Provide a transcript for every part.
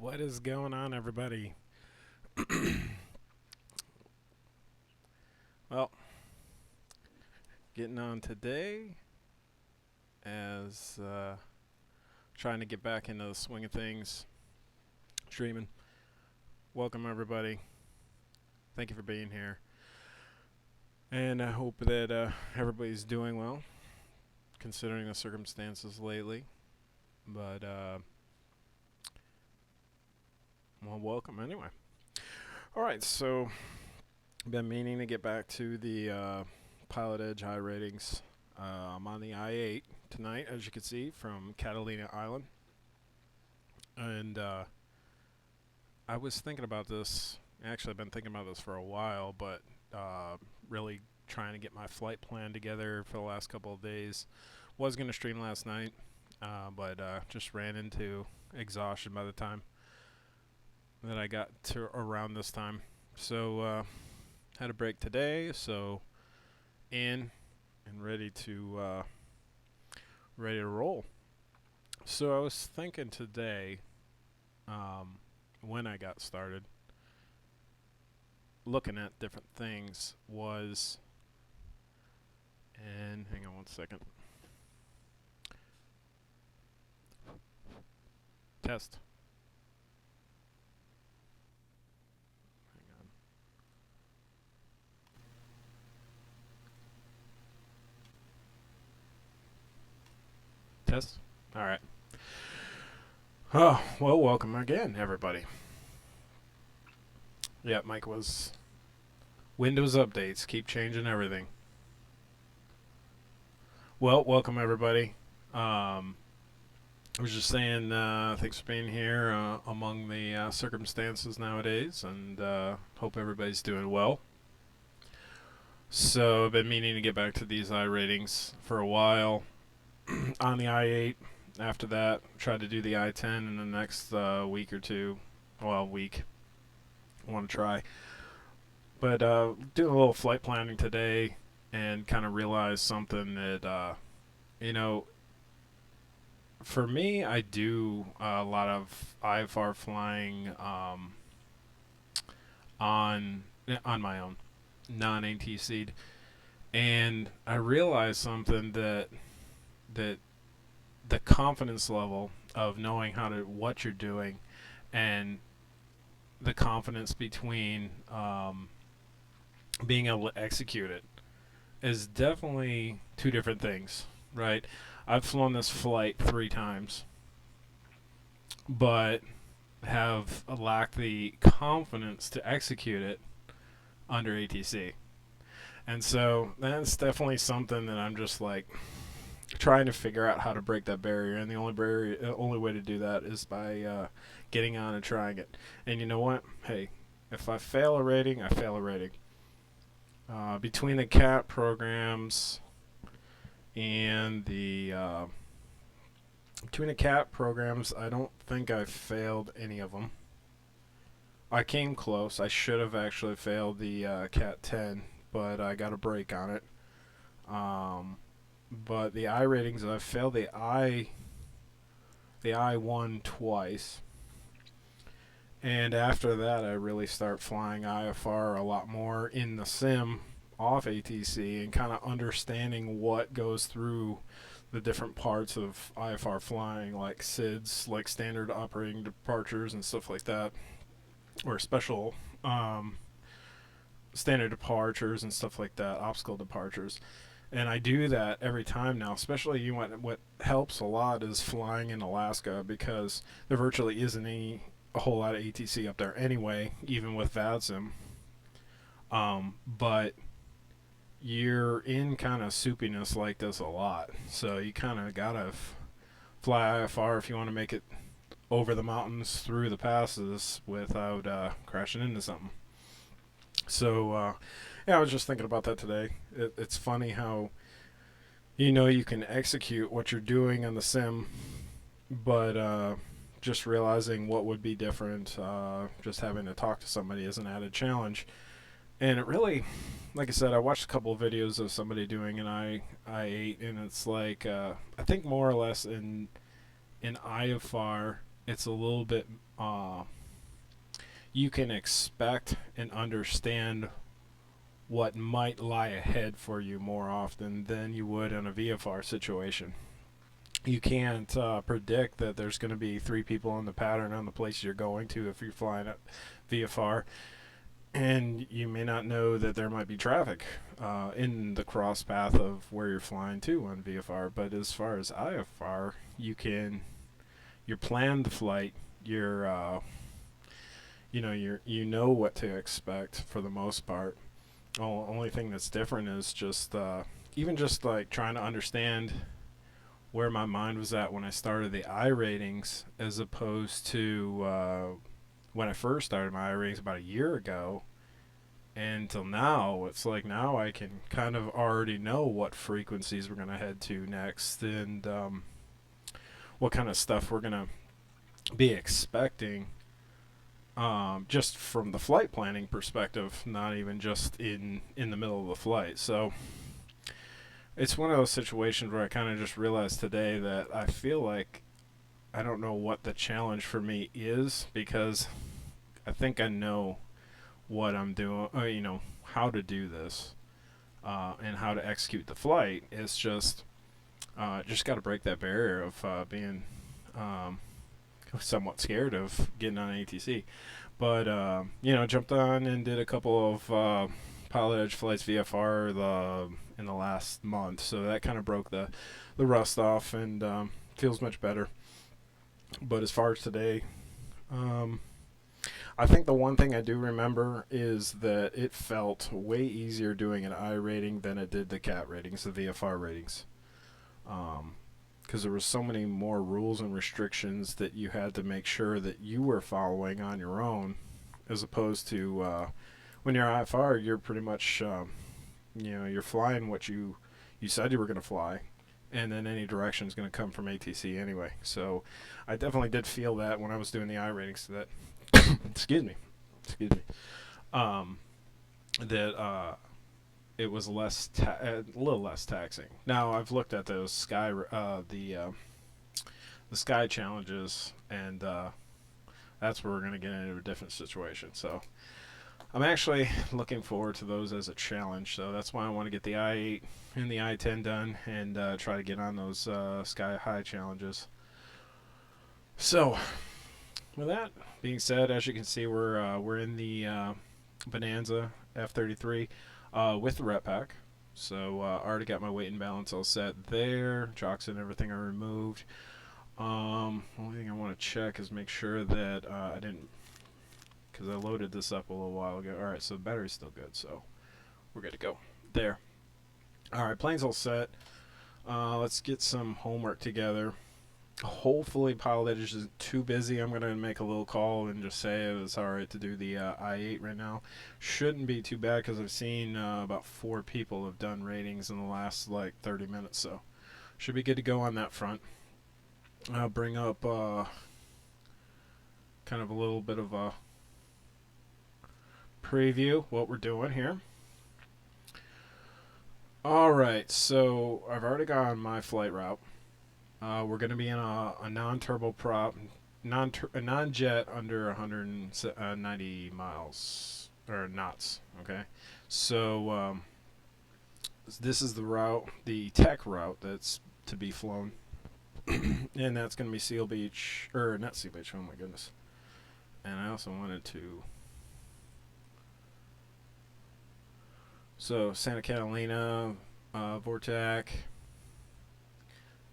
What is going on, everybody? Well, getting on today as trying to get back into the swing of things, streaming. Welcome, everybody. Thank you for being here. And I hope that everybody's doing well, considering the circumstances lately. But, well, welcome anyway. Alright, so I've been meaning to get back to the Pilotedge high ratings. I'm on the I-8 tonight, as you can see, from Catalina Island. And I was thinking about this. Actually, I've been thinking about this for a while, but really trying to get my flight plan together for the last couple of days. Was going to stream last night, but just ran into exhaustion by the time that I got to around this time. So had a break today, so in and ready to roll. So I was thinking today, when I got started, looking at different things was, and hang on one second. Test. Hang on. Test. All right. Oh, well, welcome again, everybody. Yeah, Mike was Windows updates keep changing everything. Well, welcome everybody. I was just saying, thanks for being here among the circumstances nowadays, and hope everybody's doing well. So I've been meaning to get back to these I ratings for a while. On the I-8, after that, tried to do the I-10 in the next week or two. Well, week. I want to try. But doing a little flight planning today and kind of realized something that, for me, I do a lot of IFR flying on my own, non-ATC'd, and I realized something that the confidence level of knowing what you're doing, and the confidence between being able to execute it is definitely two different things, right? I've flown this flight 3 times, but have lacked the confidence to execute it under ATC. And so that's definitely something that I'm just like trying to figure out how to break that barrier. And the only way to do that is by getting on and trying it. And you know what? Hey, if I fail a rating, I fail a rating. Between the CAT programs and between the CAT programs, I don't think I failed any of them. I came close. I should have actually failed the CAT 10, but I got a break on it. But the I ratings, I've failed the I-1 twice. And after that, I really start flying IFR a lot more in the sim off ATC and kind of understanding what goes through the different parts of IFR flying, like SIDS, like standard operating departures and stuff like that, or special standard departures and stuff like that, obstacle departures. And I do that every time now, especially what helps a lot is flying in Alaska, because there virtually isn't a whole lot of ATC up there anyway, even with VADSIM. But you're in kind of soupiness like this a lot, so you kind of gotta fly IFR if you want to make it over the mountains through the passes without crashing into something. So yeah, I was just thinking about that today. It's funny how you can execute what you're doing on the sim, but just realizing what would be different, just having to talk to somebody is an added challenge. And it really, like I said, I watched a couple of videos of somebody doing an I-8, and it's like, I think more or less in IFR, it's a little bit uh, you can expect and understand what might lie ahead for you more often than you would in a VFR situation. You can't predict that there's going to be three people in the pattern on the place you're going to if you're flying at VFR, and you may not know that there might be traffic in the cross path of where you're flying to on VFR. But as far as IFR, you plan the flight. You know what to expect for the most part. Only thing that's different is just even just like trying to understand where my mind was at when I started the I ratings, as opposed to when I first started my I ratings about a year ago. And until now, it's like now I can kind of already know what frequencies we're going to head to next, and what kind of stuff we're going to be expecting, just from the flight planning perspective, not even just in the middle of the flight. So it's one of those situations where I kind of just realized today that I feel like I don't know what the challenge for me is, because I think I know what I'm doing, how to do this, and how to execute the flight. It's just got to break that barrier of being um, somewhat scared of getting on ATC. But jumped on and did a couple of Pilotedge flights VFR in the last month, so that kind of broke the rust off, and feels much better. But as far as today, I think the one thing I do remember is that it felt way easier doing an I rating than it did the CAT ratings, the VFR ratings. Because there were so many more rules and restrictions that you had to make sure that you were following on your own, as opposed to when you're IFR, you're pretty much, you're flying what you said you were going to fly, and then any direction is going to come from ATC anyway. So I definitely did feel that when I was doing the I ratings, that excuse me, um, that it was a little less taxing. Now I've looked at those the sky challenges, and that's where we're going to get into a different situation. So I'm actually looking forward to those as a challenge. So that's why I want to get the I-8 and the I-10 done, and try to get on those sky high challenges. So with that being said, as you can see, we're in the Bonanza F33 with the rep pack. So already got my weight and balance all set there. Chocks and everything are removed. Only thing I want to check is make sure that I didn't, because I loaded this up a little while ago. Alright, so the battery's still good, so we're good to go. There. Alright, plane's all set. Let's get some homework together. Hopefully Pilotedge isn't too busy. I'm going to make a little call and just say it's alright to do the I-8 right now. Shouldn't be too bad, because I've seen about 4 people have done ratings in the last like 30 minutes, so should be good to go on that front. I'll bring up kind of a little bit of a preview what we're doing here. Alright, so I've already gone my flight route. We're going to be in a non-turboprop, a non-jet under 190 miles, or knots, okay? So this is the route, the tech route that's to be flown. And that's going to be Seal Beach, or not Seal Beach, oh my goodness. And I also wanted to, so Santa Catalina, Vortac,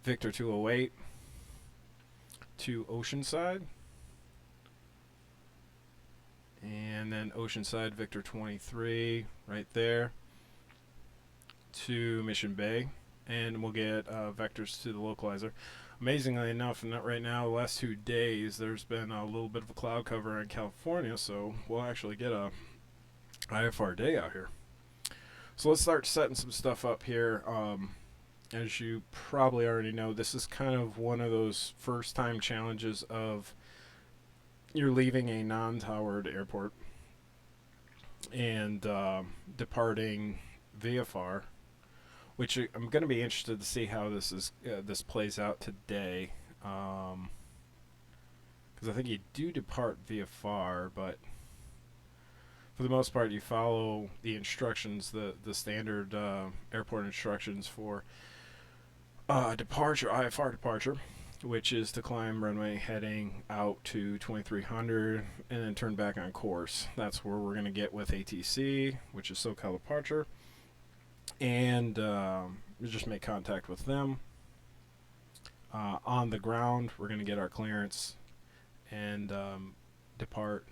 Victor 208 to Oceanside, and then Oceanside Victor 23 right there to Mission Bay, and we'll get vectors to the localizer. Amazingly enough, not right now, the last 2 days there's been a little bit of a cloud cover in California, so we'll actually get a IFR day out here. So let's start setting some stuff up here. As you probably already know, this is kind of one of those first time challenges of you're leaving a non-towered airport and departing VFR, which I'm going to be interested to see how this plays out today, because because I think you do depart via FAR, but for the most part, you follow the instructions, the standard airport instructions for departure, IFR departure, which is to climb runway heading out to 2300 and then turn back on course. That's where we're going to get with ATC, which is SoCal departure, and we just make contact with them. On the ground, we're going to get our clearance and depart.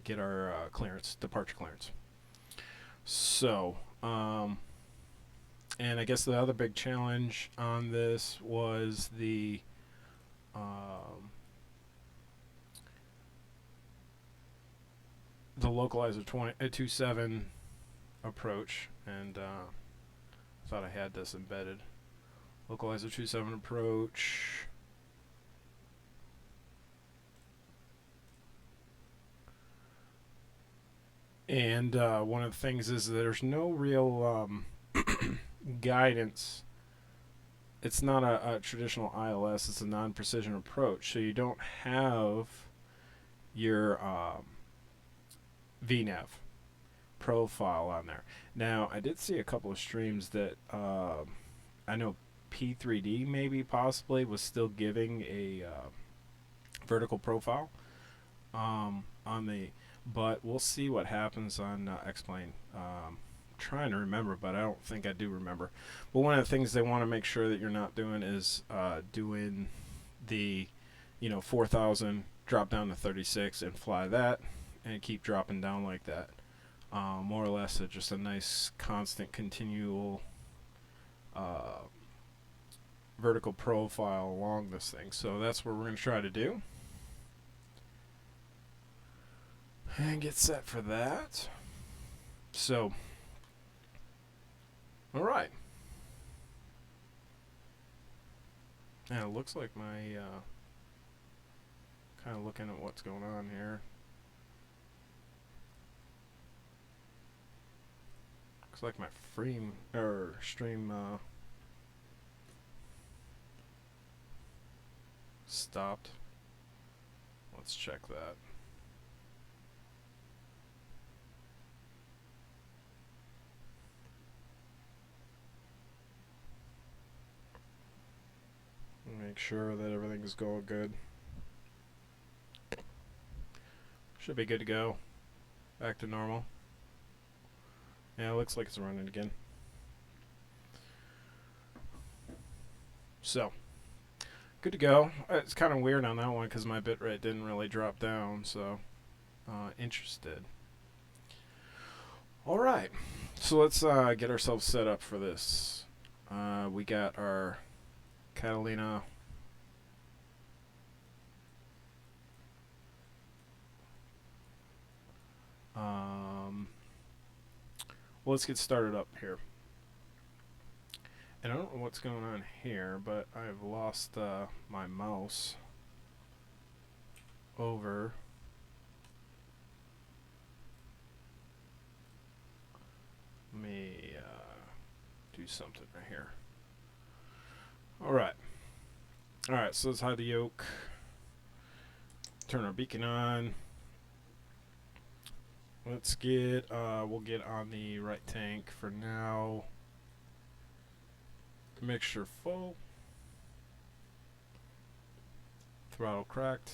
Get our departure clearance. So, and I guess the other big challenge on this was the localizer 27 approach, and I thought I had this embedded. Localizer 27 approach. And one of the things is that there's no real guidance. It's not a traditional ILS. It's a non-precision approach. So you don't have your VNAV profile on there. Now, I did see a couple of streams that I know P3D maybe possibly was still giving a vertical profile on the... But we'll see what happens on X-Plane. Trying to remember, but I don't think I do remember. But one of the things they want to make sure that you're not doing is doing the, 4,000, drop down to 36 and fly that, and keep dropping down like that. More or less, just a nice, constant, continual vertical profile along this thing. So that's what we're going to try to do. And get set for that. So, alright. And it looks like my, kind of looking at what's going on here. Looks like my stream, stopped. Let's check that. Make sure that everything's going good. Should be good to go. Back to normal. Yeah, it looks like it's running again. So, good to go. It's kind of weird on that one because my bitrate didn't really drop down, so interested. Alright, so let's get ourselves set up for this. We got our Catalina well, let's get started up here. And I don't know what's going on here, but I've lost my mouse over let me do something right here. Alright, so let's hide the yoke, turn our beacon on. Let's get, we'll get on the right tank for now. Mixture full. Throttle cracked.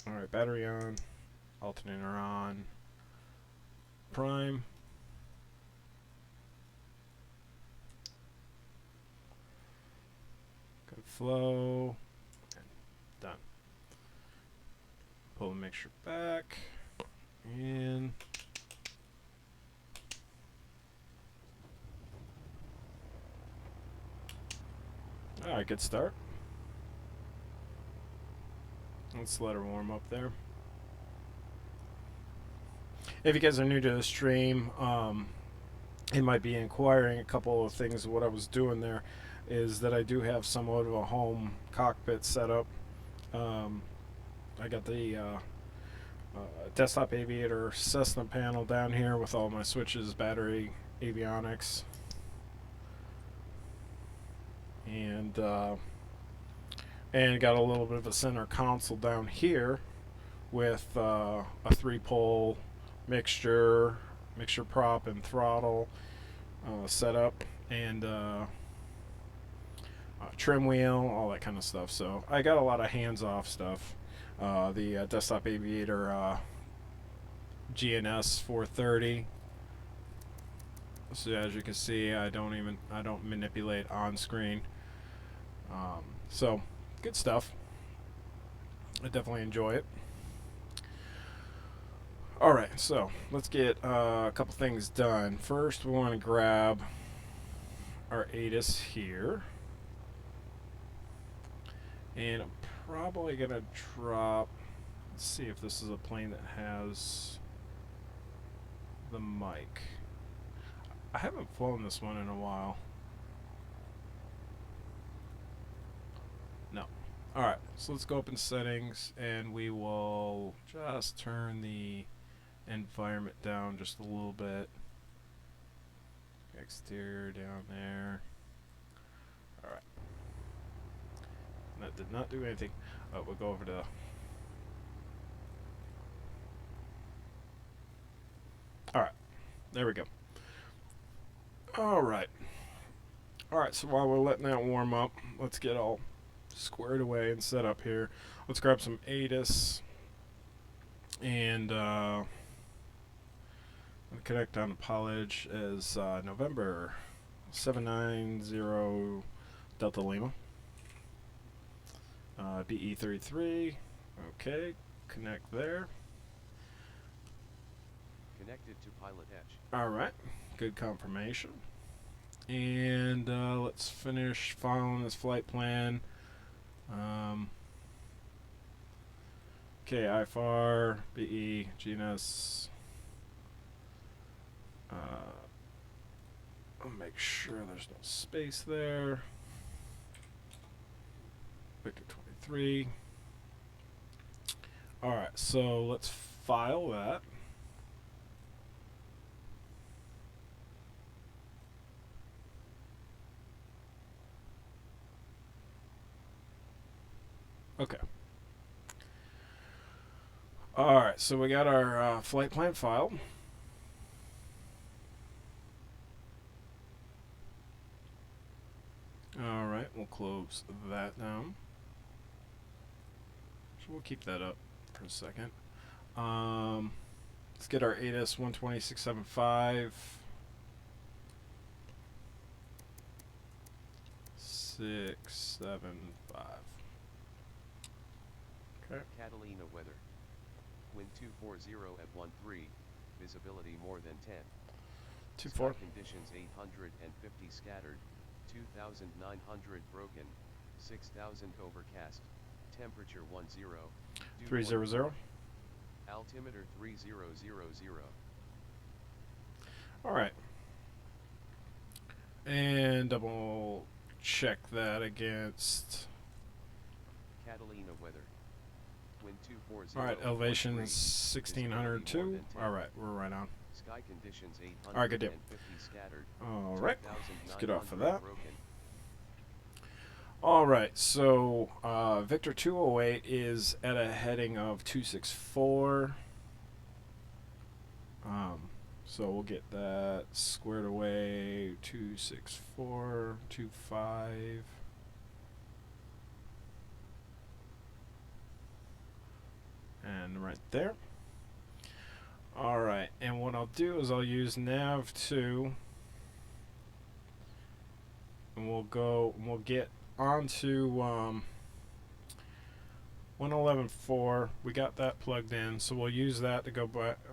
Alright, battery on. Alternator on. Prime. Good flow. And done. Pull the mixture back. In. Alright, good start. Let's let her warm up there. If you guys are new to the stream, you might be inquiring a couple of things. What I was doing there is that I do have somewhat of a home cockpit setup. I got the desktop aviator Cessna panel down here with all my switches, battery, avionics. and got a little bit of a center console down here with a 3-pole mixture prop and throttle setup, and trim wheel, all that kind of stuff. So I got a lot of hands-off stuff. The Desktop Aviator GNS 430. So as you can see, I don't manipulate on screen. So good stuff. I definitely enjoy it. All right, so let's get a couple things done. First, we want to grab our ATIS here, and I'm probably gonna drop. Let's see if this is a plane that has the mic. I haven't flown this one in a while. No. Alright, so let's go up in settings, and we will just turn the environment down just a little bit. Exterior down there. Alright. That did not do anything. Oh, we'll go over to... Alright, there we go. Alright. Alright, so while we're letting that warm up, let's get all squared away and set up here. Let's grab some ATIS and connect on to Pilotedge as November 790 Delta Lima. BE33. Okay, connect there. Connected to Pilotedge. Alright, good confirmation. And let's finish following this flight plan. Okay, IFR, BE, GNS. I'll make sure there's no space there. Victor 23. Alright, so let's file that. Okay. Alright, so we got our flight plan filed. Alright, we'll close that down. So we'll keep that up for a second. Let's get our ATIS 12675. 675. Okay. Catalina weather. Wind 240 at 13, visibility more than 10. 24. Sky conditions 850 scattered, 2,900 broken, 6,000 overcast, temperature 10. 300. Altimeter 3000. Alright. And double check that against... Catalina weather. Wind 240. Alright, elevation 1602. Alright, we're right on. Sky conditions 850 Alright, good deal. scattered. Alright, let's get off of that. Broken. Alright, so Victor 208 is at a heading of 264. So we'll get that squared away. 264, 25. And right there. Alright, and what I'll do is I'll use nav 2, and we'll get onto 111.4. We got that plugged in, so we'll use that to go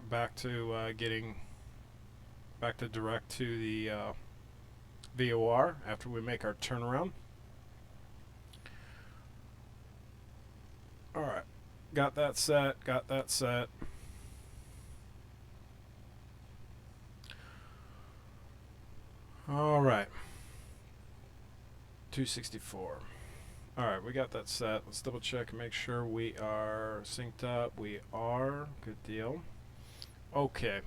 back to getting back to direct to the VOR after we make our turnaround. Alright, got that set. Alright. 264. Alright, we got that set. Let's double check and make sure we are synced up. We are. Good deal. Okay.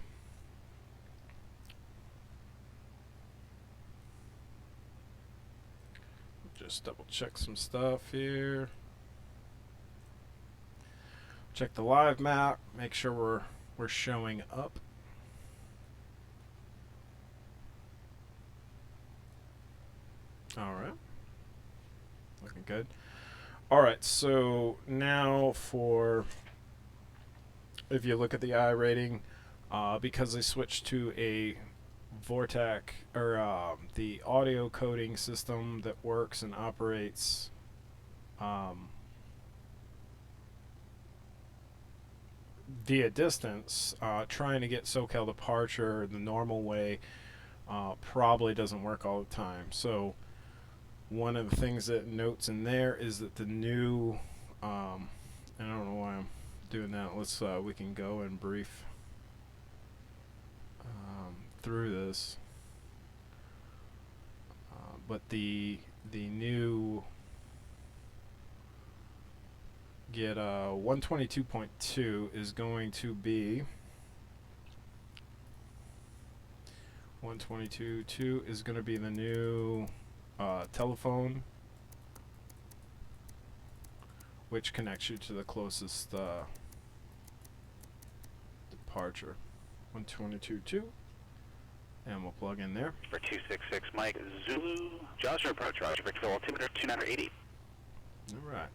Just double check some stuff here. Check the live map. Make sure we're showing up. All right. Looking good. All right. So now if you look at the I rating, because they switched to a Vortac or the audio coding system that works and operates via distance, trying to get SoCal departure the normal way probably doesn't work all the time. So one of the things that notes in there is that the new and I don't know why I'm doing that. We can go and brief through this, but the new get 122.2 is going to be 122.2 is going to be the new telephone, which connects you to the closest departure. 122.2, and we'll plug in there. For 266 Mike Zulu, Joshua approach, Roger, Victor, altimeter 2980. All right.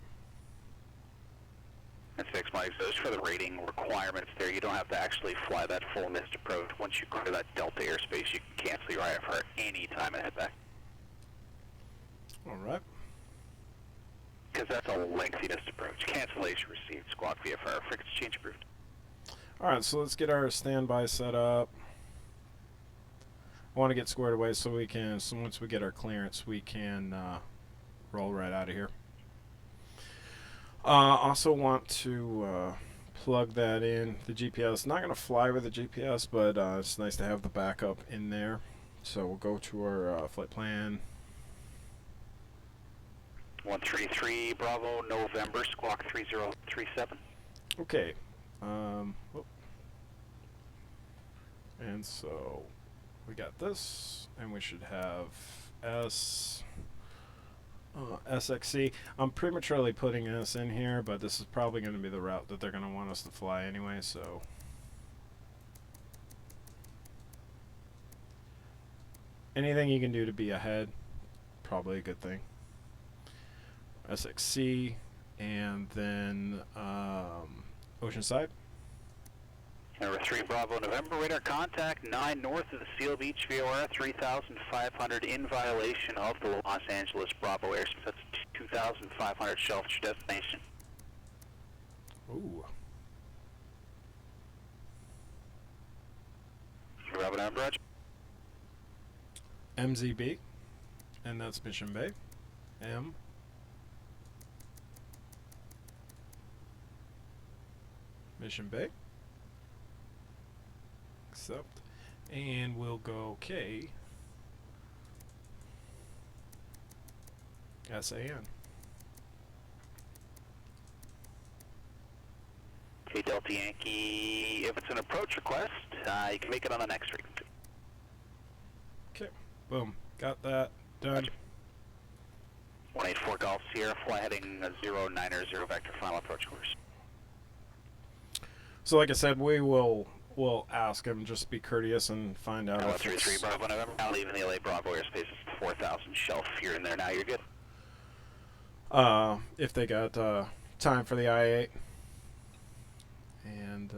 And 6 Mike, those for the rating requirements there. You don't have to actually fly that full missed approach. Once you clear that Delta airspace, you can cancel your IFR any time and head back. All right. Because that's a lengthy missed approach. Cancellation received. Squawk VFR. Frequency change approved. All right, so let's get our standby set up. I want to get squared away so we can, so once we get our clearance, we can roll right out of here. Also want to plug that in, the GPS. Not going to fly with the GPS, but it's nice to have the backup in there. So we'll go to our flight plan. 133 Bravo, November, squawk 3037. Okay. And so we got this, and we should have SXC. I'm prematurely putting this in here, but this is probably going to be the route that they're going to want us to fly anyway, so anything you can do to be ahead, probably a good thing. SXC, and then Oceanside. Number 3 Bravo, November, radar contact 9 north of the Seal Beach VOR 3,500 in violation of the Los Angeles Bravo airspace. That's 2,500 shelf your destination. Ooh. Bravo, November, Roger. MZB, and that's Mission Bay. M. Mission Bay. Accept. And we'll go K. SAN. Okay, Delta Yankee, if it's an approach request, you can make it on the next frequency. Okay, boom. Got that done. 184 Golf Sierra, fly heading 090 vector, final approach course. So like I said, we'll ask him, just be courteous and find out if 33 it's... Bravo, November, now leaving the LA Bravo airspace, it's 4,000 shelf, you're in there now, you're good. if they got time for the I-8. And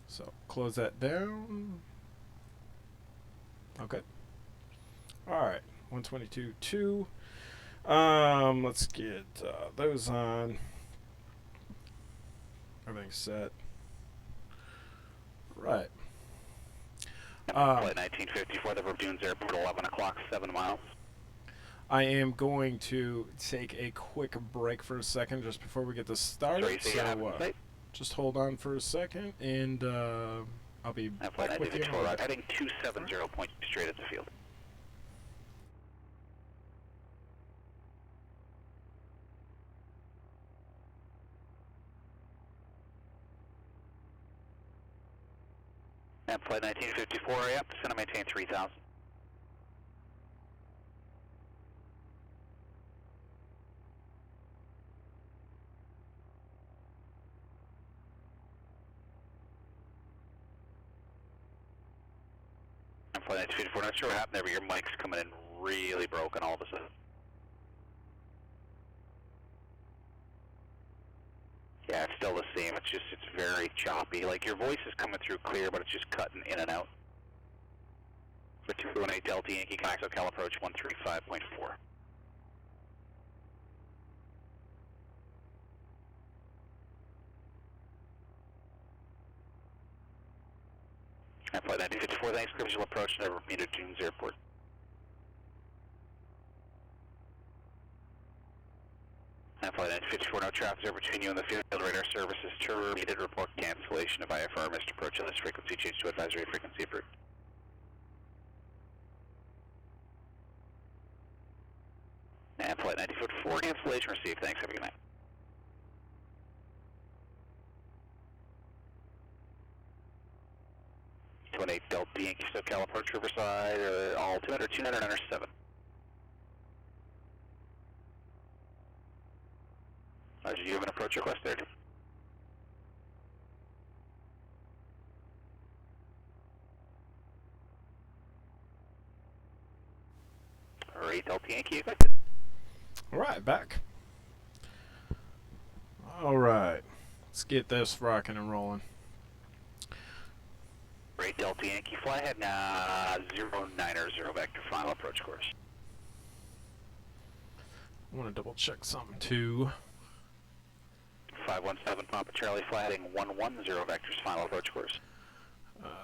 so close that down. Okay. All right. 122.2. Let's get those on. Everything's set. Right. Flight 1954, the Dunes Airport, 11 o'clock, 7 miles. I am going to take a quick break for a second just before we get this started. So just hold on for a second, and I'll be back with you. Heading 270, point straight at the field. And flight 1954, yep, descend and maintain 3000. And flight 1954, not sure what happened there, but your mic's coming in really broken all of a sudden. Yeah, it's still the same. It's very choppy. Like, your voice is coming through clear, but it's just cutting in and out. For 218 Delta Yankee, Coxo Cal approach 135.4. And flight 1954, thanks, visual approach, never meet at Dunes Airport. And flight 1954, no traffic over between you and the field. Radar services terminated. Report cancellation of IFR. Missed approach on this frequency. Change to advisory frequency approved. And flight 1954, cancellation received. Thanks. Have a good night. .8 Delta Yankee SoCal approach Riverside. All 200, 297. Do you have an approach request there? Alright, Delta Yankee, affected. Alright, back. Alright, let's get this rocking and rolling. Alright, Delta Yankee, fly ahead now, 090 vector, final approach course. I want to double check something too. 517 Papa Charlie, fly heading 110 vectors, final approach course.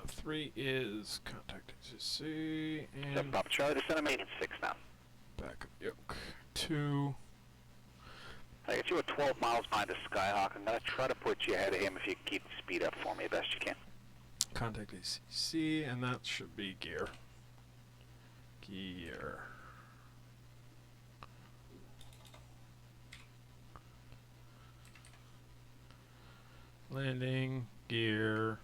3 is contact ACC, 7 and Papa Charlie, descend and maintain 6 now. back up yoke. 2. I got you at 12 miles behind the Skyhawk. I'm going to try to put you ahead of him if you keep the speed up for me best you can. Contact ACC, and that should be gear. Gear. Landing, gear.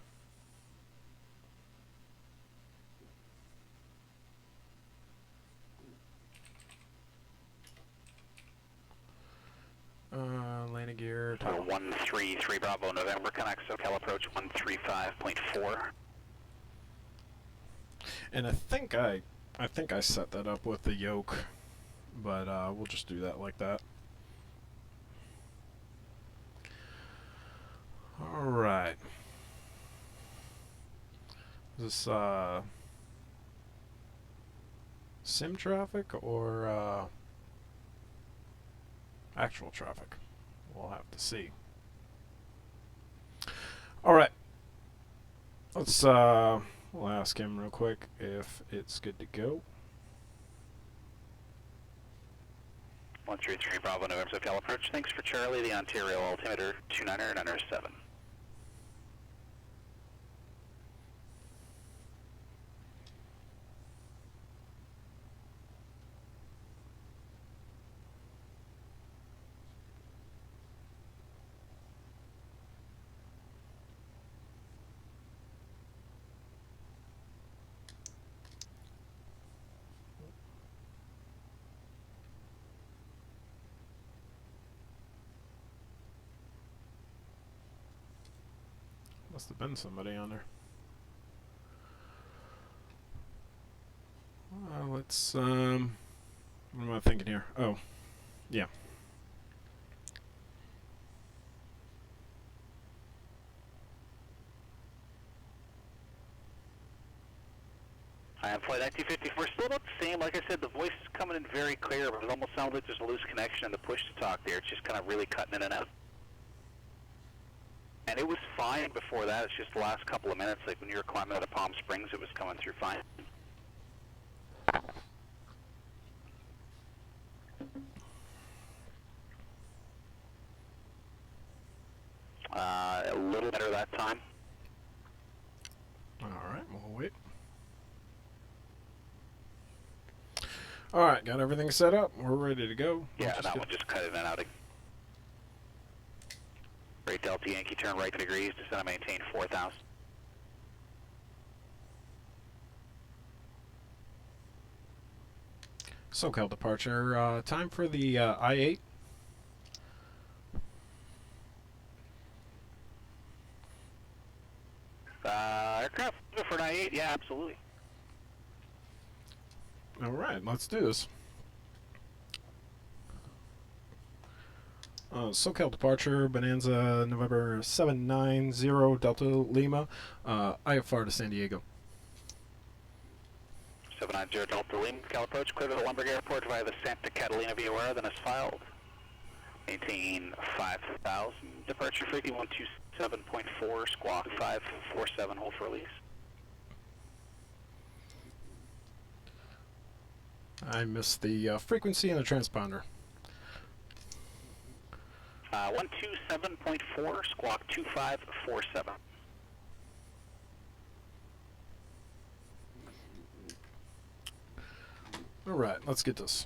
Landing gear. 133 Bravo November, connect SoCal approach 135.4. And I think I set that up with the yoke, but we'll just do that like that. All right. Is this sim traffic or actual traffic? We'll have to see. All right. Let's we'll ask him real quick if it's good to go. 133 Bravo November SoCal approach. Thanks for Charlie, the Ontario altimeter 29907. Must have been somebody on there. Let's what am I thinking here? Oh, yeah. I am flight 1954, still about the same. Like I said, the voice is coming in very clear, but it almost sounds like there's a loose connection in the push to talk there. It's just kind of really cutting in and out. And it was fine before that. It's just the last couple of minutes, like when you were climbing out of Palm Springs, it was coming through fine. A little better that time. Alright, we'll wait. Alright, got everything set up. We're ready to go. Yeah, that one just cut in and out. Great Delta Yankee, turn right degrees, descend and maintain 4,000. SoCal departure. Time for the I-8. Aircraft for an I-8, yeah, absolutely. All right, let's do this. SoCal departure, Bonanza, November 790 Delta Lima, IFR to San Diego. 790 Delta Lima, Cal approach, clear to the Lumberg Airport via the Santa Catalina VOR, then is filed. Maintain 5,000, departure frequency 127.4, squawk 547, hold for release. I missed the frequency and the transponder. 127.4, squawk 2547. All right, let's get this.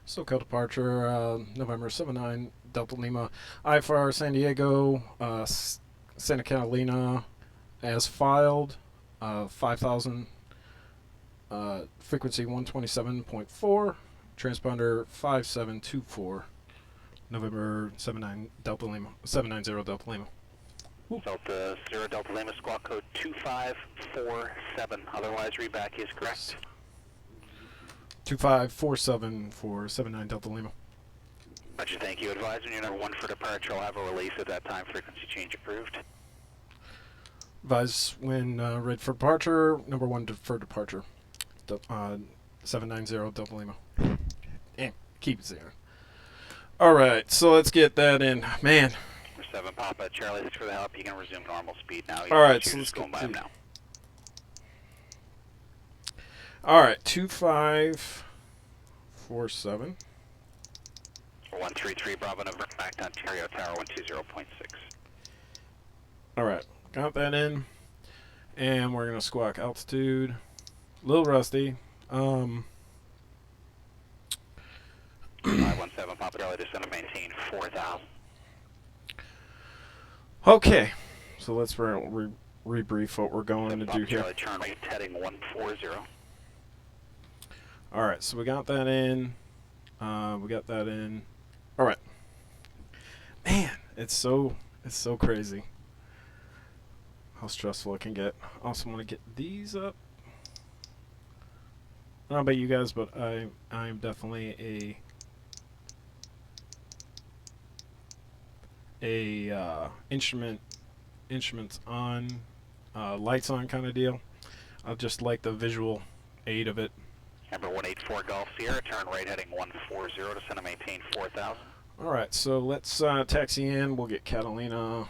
SoCal departure, November 79 Delta Lima, IFR San Diego, Santa Catalina, as filed, 5,000, frequency 127.4, transponder 5724, November 79 Delta Lima, 790 Delta Lima. Delta 0 Delta Lima, squawk code 2547. Otherwise, readback is correct. 2547 for 79 Delta Lima. Roger, thank you. Advise when you're number 1 for departure. I'll have a release at that time. Frequency change approved. Advise when ready for departure. Number 1 for departure. 790 Delta Lima. And keep it there. All right, so let's get that in. Man. 7 Papa Charlie, thanks for the help. You can resume normal speed now. All right, so let's going by him now. All right, 2547. 133 Bravo November, back to Ontario Tower 120.6. All right, got that in, and we're gonna squawk altitude. A little rusty. 517 Papa Charlie, descend to maintain 4,000. Okay, so let's rebrief what we're going to do here. Charlie, turn right, heading 140. All right, so we got that in. We got that in. All right. Man, it's so crazy how stressful it can get. I also want to get these up. I don't know about you guys, but I'm definitely a instruments on, lights on kind of deal. I just like the visual aid of it. Number 184 Golf Sierra, turn right heading 140 to send and maintain 4,000. All right, so let's taxi in. We'll get Catalina.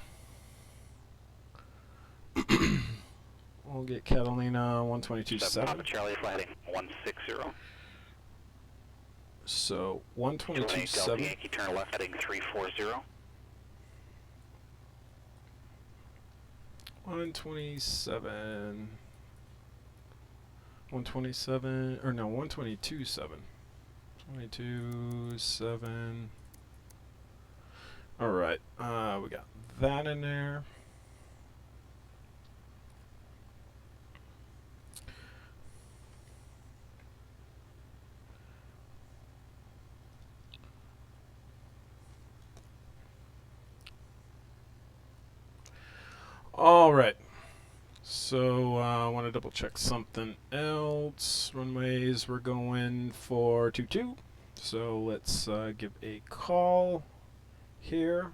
We'll get Catalina 122.7. Papa Charlie, fly heading 160. So 122.7. Delta Yankee, turn left heading 340. 127. 127, or no, 122.7. 22.7. All right, we got that in there. All right. So I want to double check something else. Runways, we're going for 22. So let's give a call here.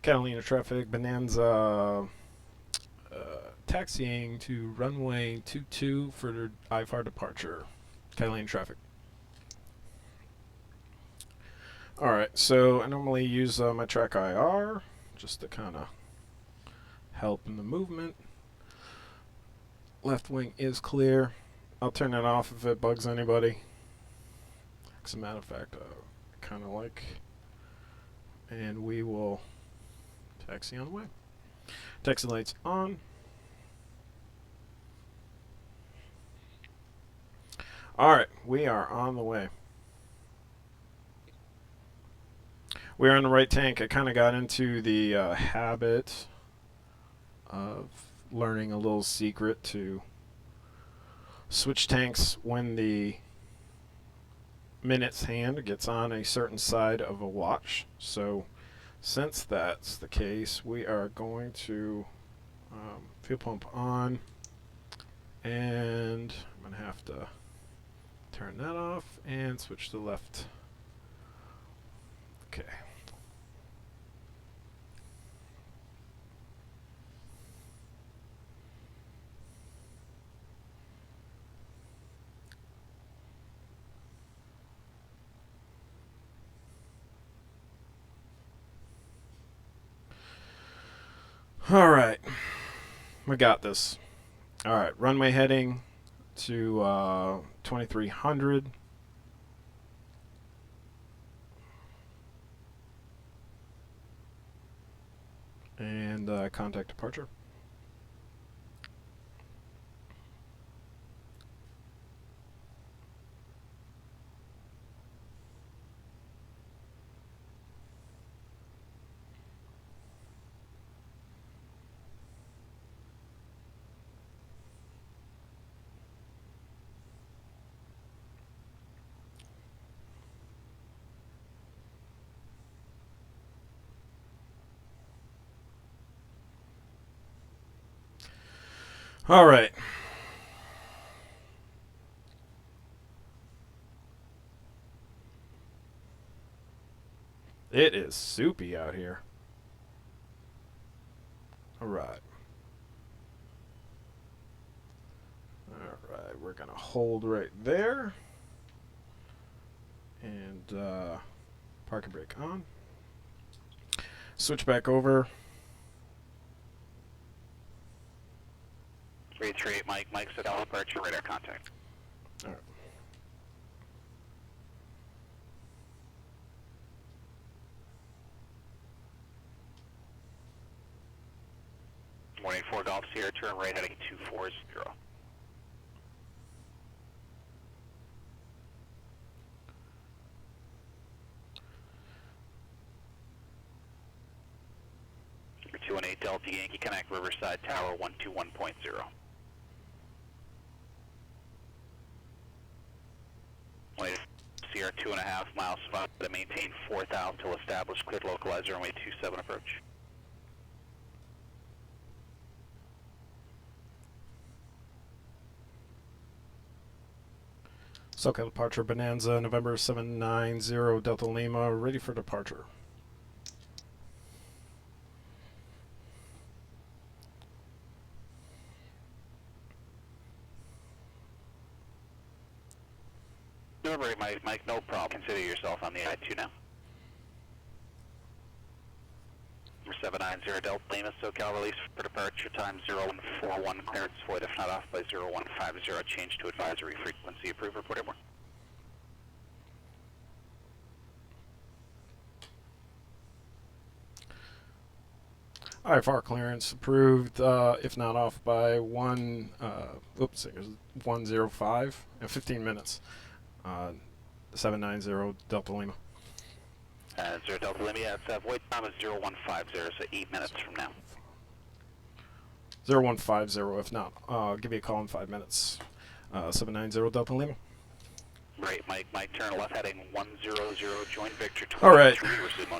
Catalina traffic, Bonanza, taxiing to runway 22 for IFR departure. Catalina traffic. Alright, so I normally use my track IR just to kind of help in the movement. Left wing is clear. I'll turn it off if it bugs anybody. As a matter of fact, kind of like. And we will taxi on the way. Taxi lights on. Alright, we are on the way. We're on the right tank. I kind of got into the habit of learning a little secret to switch tanks when the minutes hand gets on a certain side of a watch. So since that's the case, we are going to fuel pump on, and I'm going to have to turn that off and switch to left. Okay. All right, we got this. All right, runway heading to 2300. And contact departure. All right. It is soupy out here. All right. All right, we're going to hold right there. And parking brake on. Switch back over. 338 Mike, Mike said all departure, radar contact. All right. Morning 4 Golf Sierra, turn right heading 240. 218 Delta Yankee Connect Riverside Tower 121.0. Wait, Sierra 2.5 miles to maintain 4,000 till established cleared localizer runway 27 approach. SoCal departure Bonanza, November 790 Delta Lima, ready for departure. Remember, Mike, no problem. Consider yourself on the I-2 now. Number 790 Delta Lima, SoCal release for departure time 0141, clearance void if not off by 0150, change to advisory frequency, approve, report airborne. IFR clearance approved, if not off by 105 in 15 minutes. 790 Delta Lima. 0 Delta Lima, yeah, it's void time is 0150, so 8 minutes from now. 0150, if not, I'll give you a call in 5 minutes. 790 Delta Lima. Right, Mike, turn left heading 100, join Victor 23, All right,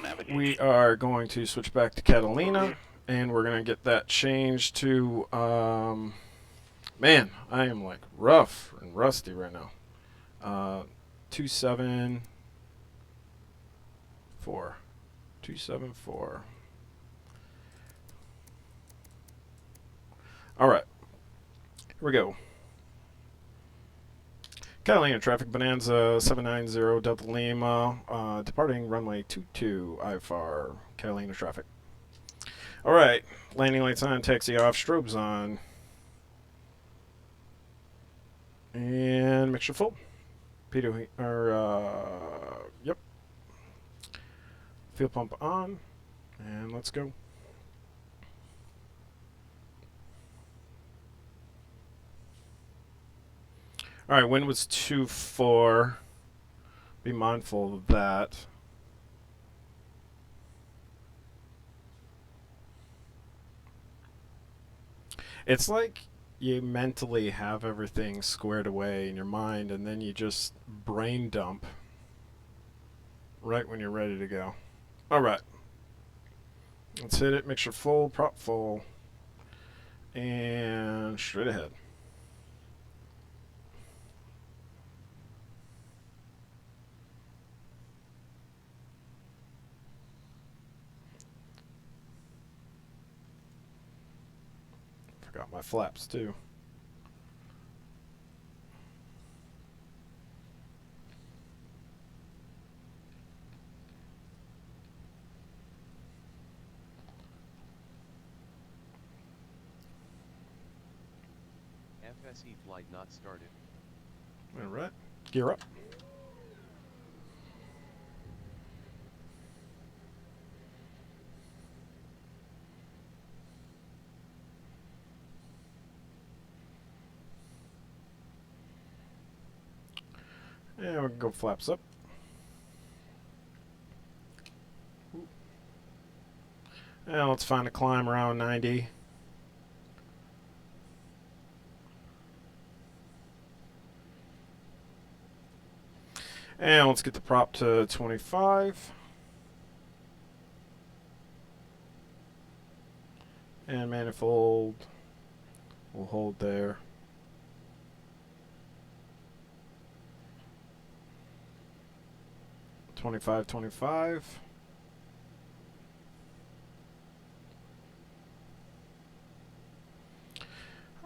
navigation. we are going to switch back to Catalina, and we're going to get that changed to, man, I am like rough and rusty right now. 274. 274. All right, here we go. Catalina traffic Bonanza 790 Delta Lima, departing runway 22 IFR, Catalina traffic. All right, landing lights on, taxi off, strobes on, and mixture full. Pitot, yep. Fuel pump on, and let's go. All right, wind was 2-4. Be mindful of that. It's like you mentally have everything squared away in your mind, and then you just brain dump right when you're ready to go. All right, let's hit it. Mixture full, prop full, and straight ahead. Forgot my flaps too. FSE flight not started. All right, gear up. And we can go flaps up. And let's find a climb around 90. And let's get the prop to 25. And manifold will hold there. $25.25.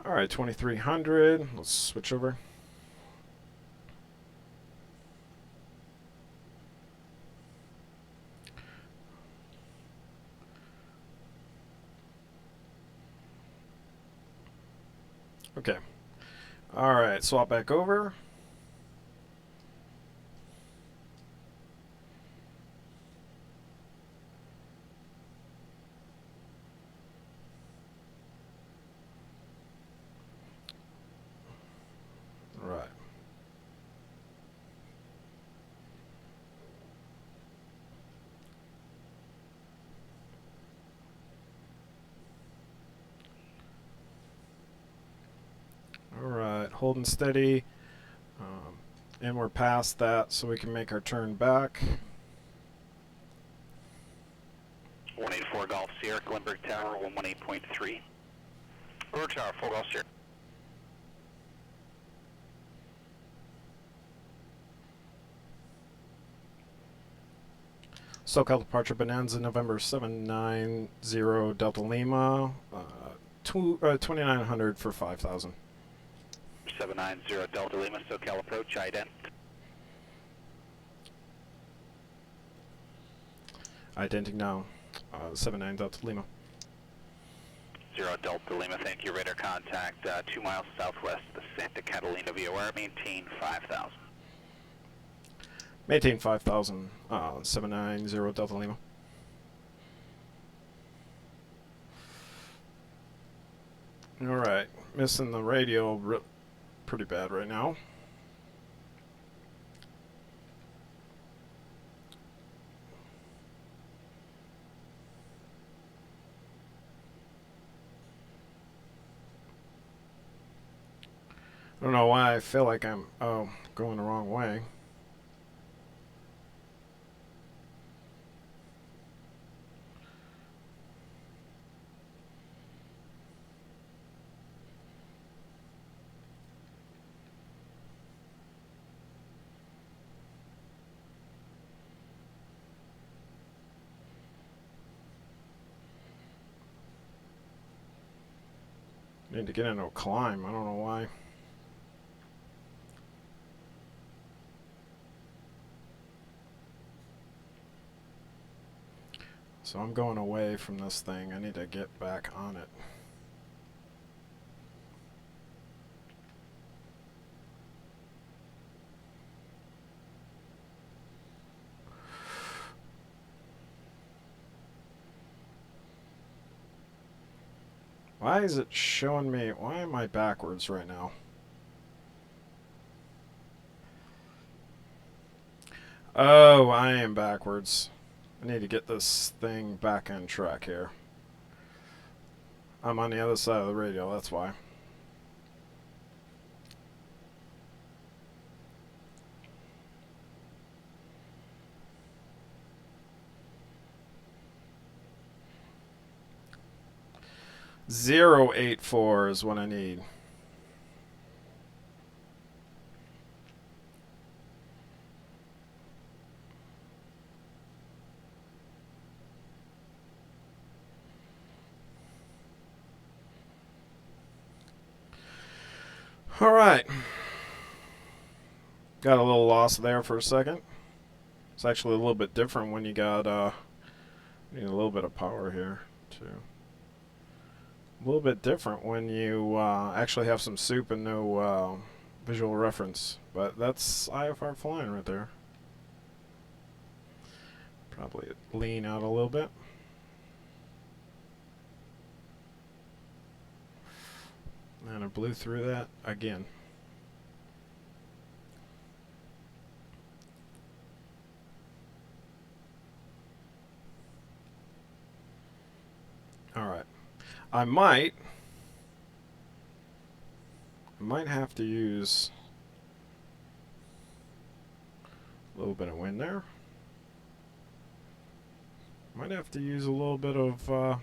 All right, 2300. Let's switch over. Okay. All right, swap back over. Right. All right, holding steady. And we're past that, so we can make our turn back. 184 Golf Sierra, Glenberg Tower, 118.3. River Tower, 4 Golf Sierra. SoCal departure Bonanza, November 790 Delta Lima. 2900 for 5,000. 790 Delta Lima, SoCal approach, ident. Identing now. 79 Delta Lima. 0 Delta Lima, thank you. Radar contact 2 miles southwest of the Santa Catalina VOR, maintain 5,000. Maintain 5,000. 790 Delta Lima. Alright, missing the radio pretty bad right now. I don't know why I feel like I'm going the wrong way. Need to get into a climb. I don't know why. So I'm going away from this thing. I need to get back on it. Why is it showing me? Why am I backwards right now? Oh, I am backwards. I need to get this thing back on track here. I'm on the other side of the radio, that's why. .084 is what I need. All right. Got a little lost there for a second. It's actually a little bit different when you got need a little bit of power here too. A little bit different when you actually have some soup and no visual reference. But that's IFR flying right there. Probably lean out a little bit. And I blew through that again. Alright. I might have to use a little bit of wind there. Might have to use a little bit of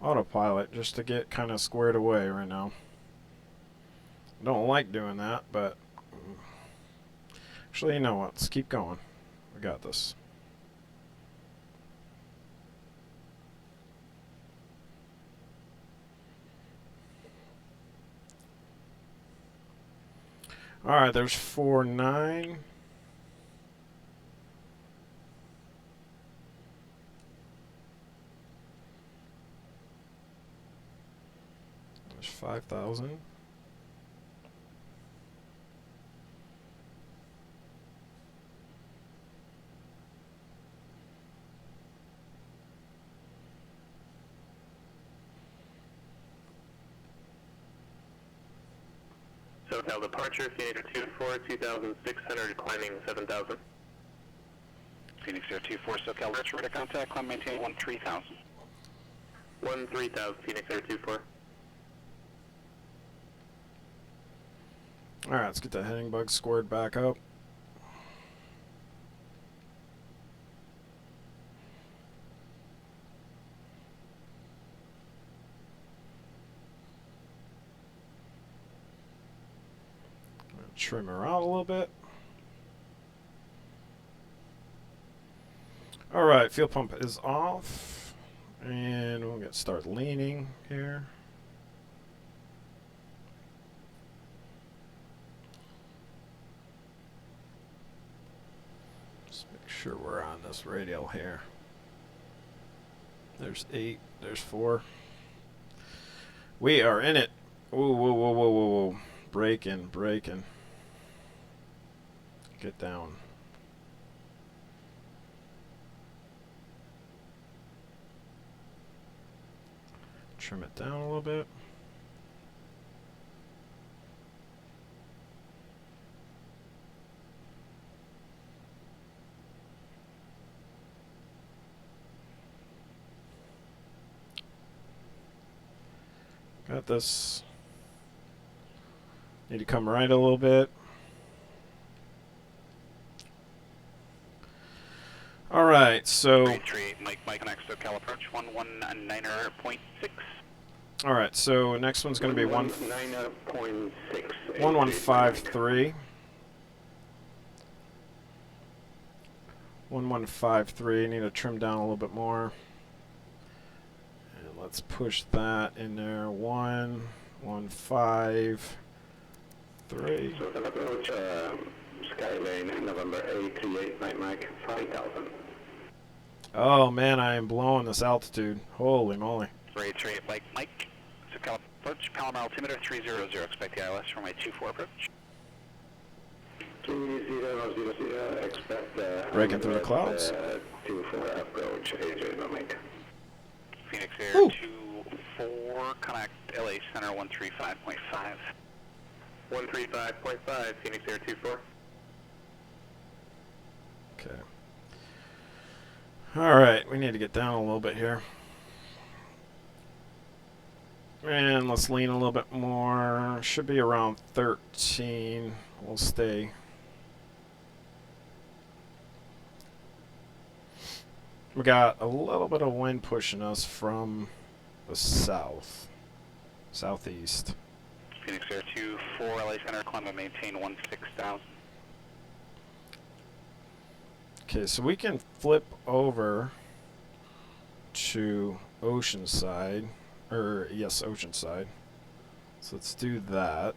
autopilot just to get kind of squared away right now. I don't like doing that, but actually, you know what? Let's keep going. We got this. Alright, there's 4-9. There's 5,000. So now departure, Phoenix 24, 2,600, climbing 7,000. Phoenix 024, SoCal, Richard, radar contact, climb maintain 13,000. 13,000, Phoenix 024. Alright, let's get that heading bug squared back up. Trim her out a little bit. Alright, fuel pump is off. And we'll start leaning here. Just make sure we're on this radial here. There's 8, there's 4. We are in it. Whoa, whoa, whoa, whoa, whoa, whoa. Braking, braking. Get down. Trim it down a little bit. Got this. Need to come right a little bit. All right, so. 338, Mike, next SoCal approach 119.6. All right, so next one's going to be 119.6. 1153. 1153. Need to trim down a little bit more. And let's push that in there. 115.3. So the approach, Skylane, November 838, Mike, 5,000. Oh man, I am blowing this altitude. Holy moly. 338, Mike, SoCal approach, Palomar altimeter 300, expect the ILS for my 24 approach. 300, expect Breaking through the clouds. 24 approach, AJ, Mike. Phoenix Air Ooh. 24, connect LA Center 135.5. 135.5, Phoenix Air 24. Okay. Alright, we need to get down a little bit here. And let's lean a little bit more. Should be around 13. We'll stay. We got a little bit of wind pushing us from the south. Southeast. Phoenix Air 24, LA Center, climb and maintain 16,000. Okay, so we can flip over to Oceanside. Yes, Oceanside. So let's do that.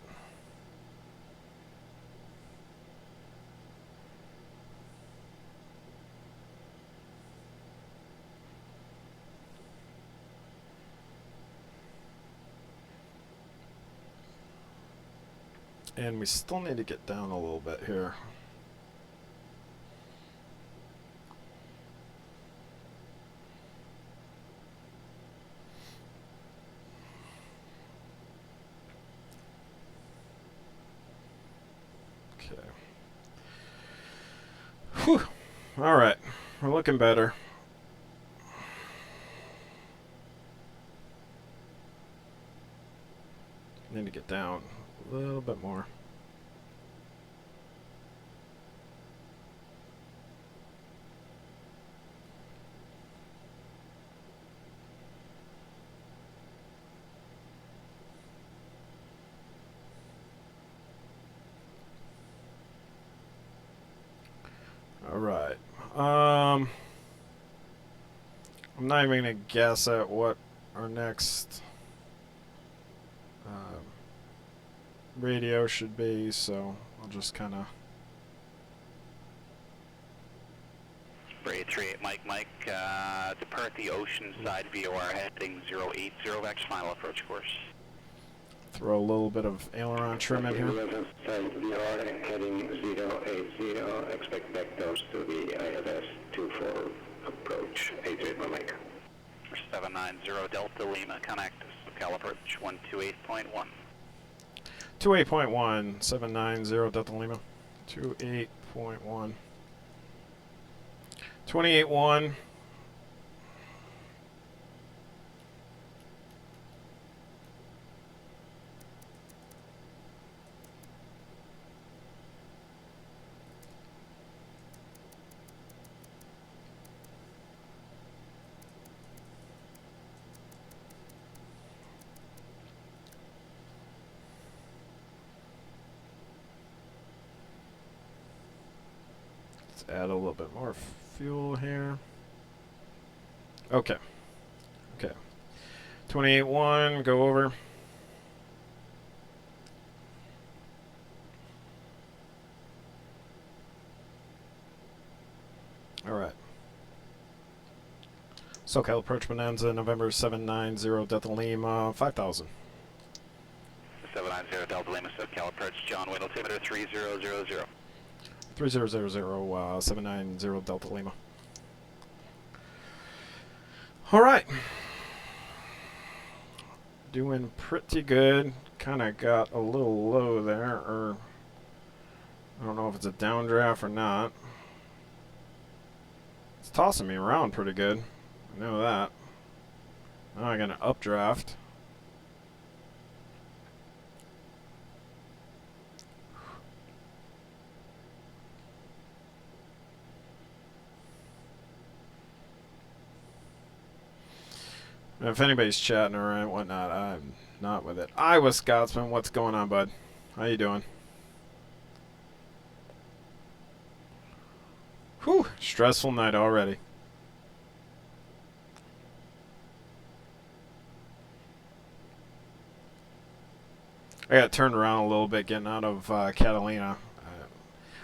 And we still need to get down a little bit here. Okay. Whew. All right. We're looking better. Need to get down a little bit more. All right. I'm not even gonna guess at what our next radio should be, so I'll just kind of. Bray 38, Mike, depart the Oceanside VOR heading 080, back to final approach course. Throw a little bit of aileron trim in here. 11 side VR heading 080, expect vectors to be ILS 24 approach 88 Mike. 790 Delta Lima, connect SoCal approach 128.1. 28.1, 790 Delta Lima. 28.1. 28.1. Add a little bit more fuel here. Okay. Okay. 28.1, go over. All right. SoCal approach Bonanza, November 790 Delta Lima, 5,000. 790 Delta Lima, SoCal approach, John Wayne altimeter 3000. 3000, 790 Delta Lima. All right. Doing pretty good. Kind of got a little low there, or I don't know if it's a downdraft or not. It's tossing me around pretty good. I know that. Now I got an updraft. If anybody's chatting or whatnot, I'm not with it. Iowa Scotsman, what's going on, bud? How you doing? Whew, stressful night already. I got turned around a little bit getting out of Catalina.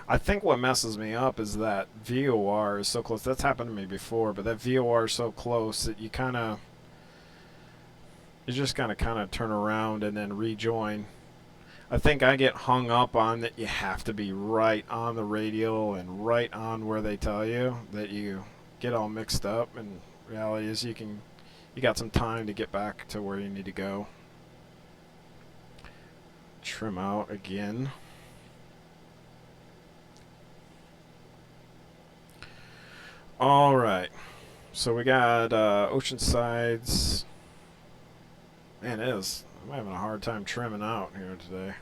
I think what messes me up is that VOR is so close. That's happened to me before, but that VOR is so close that you just gotta kind of turn around and then rejoin. I think I get hung up on that you have to be right on the radial and right on where they tell you, that you get all mixed up, and reality is you got some time to get back to where you need to go. Trim out again. All right. So we got Oceanside's. Man, it is. I'm having a hard time trimming out here today.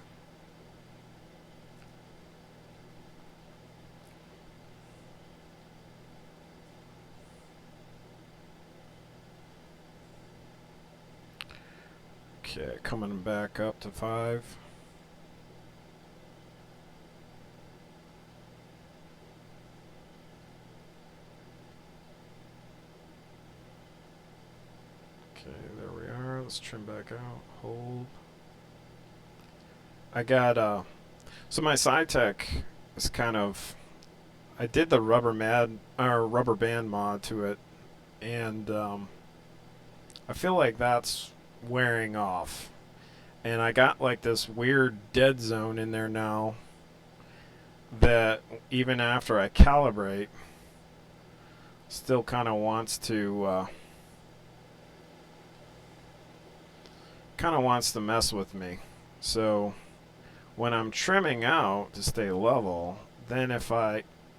Okay, coming back up to 5. Okay, there we are. Let's trim back out. Hold. I got so my side tech is kind of. I did the rubber band mod to it, and I feel like that's wearing off. And I got like this weird dead zone in there now that even after I calibrate, still kind of wants to mess with me. So when I'm trimming out to stay level, then if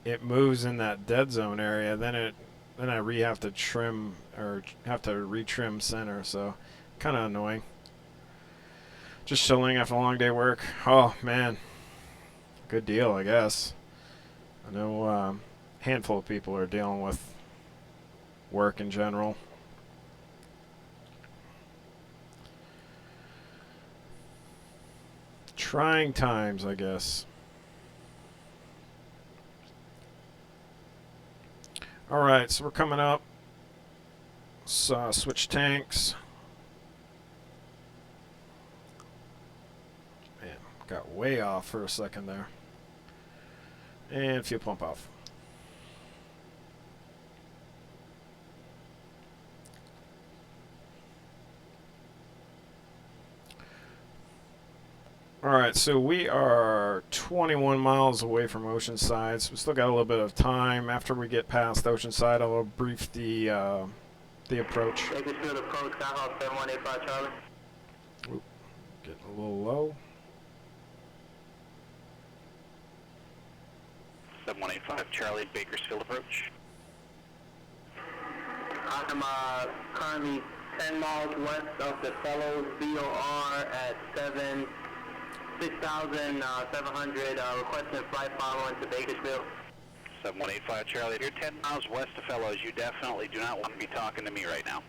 it moves in that dead zone area, then I have to trim or have to retrim center. So kind of annoying. Just chilling after a long day of work. Oh man, good deal, I guess. I know a handful of people are dealing with work in general. Trying times, I guess. Alright, so we're coming up. Switch tanks. Man, got way off for a second there. And fuel pump off. Alright, so we are 21 miles away from Oceanside, so we still got a little bit of time. After we get past Oceanside, I'll brief the approach. Bakersfield approach, Skyhawk 7185 Charlie. Oop, getting a little low. 7185 Charlie, Bakersfield approach. I'm currently 10 miles west of the Fellows VOR at 6,700, requesting flight following to Bakersfield. 7185 Charlie, if you're 10 miles west of Fellows, you definitely do not want to be talking to me right now.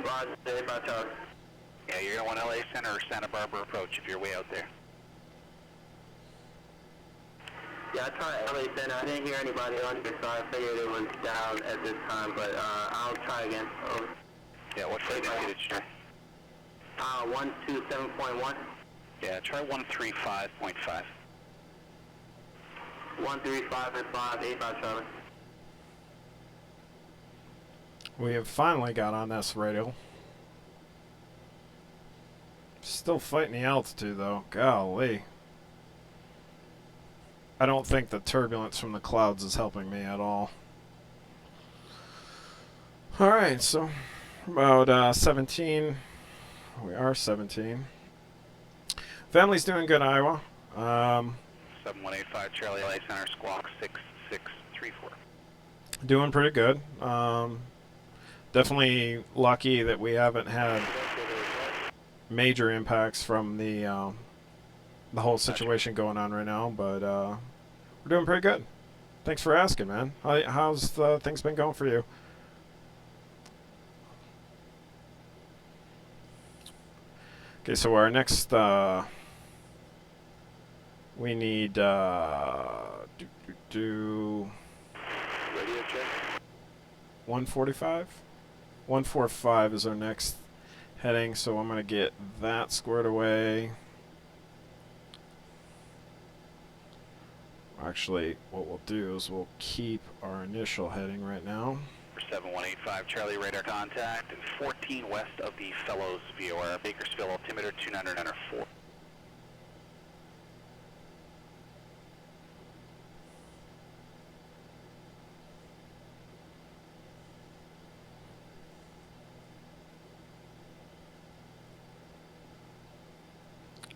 Roger, 85 Charlie. Yeah, you're going to want LA Center or Santa Barbara approach if you're way out there. Yeah, I tried LA Center. I didn't hear anybody on it, so I figured it was down at this time, but I'll try again. Oh. Yeah, what flight did you try? 127.1. Yeah, try 135.5. 135.5, 85 Charlie. We have finally got on this radio. Still fighting the altitude though. Golly. I don't think the turbulence from the clouds is helping me at all. Alright, so about 17. We are 17. Family's doing good, Iowa. 7185 Charlie, LA Center, squawk 6634. Doing pretty good. Definitely lucky that we haven't had major impacts from the whole situation going on right now, but we're doing pretty good. Thanks for asking, man. How's things been going for you? Okay, so our next we need radio check. 145. 145 is our next heading, so I'm gonna get that squared away. Actually, what we'll do is we'll keep our initial heading right now. 7185 Charlie, radar contact, and 14 west of the Fellows VOR, Bakersfield altimeter 2994.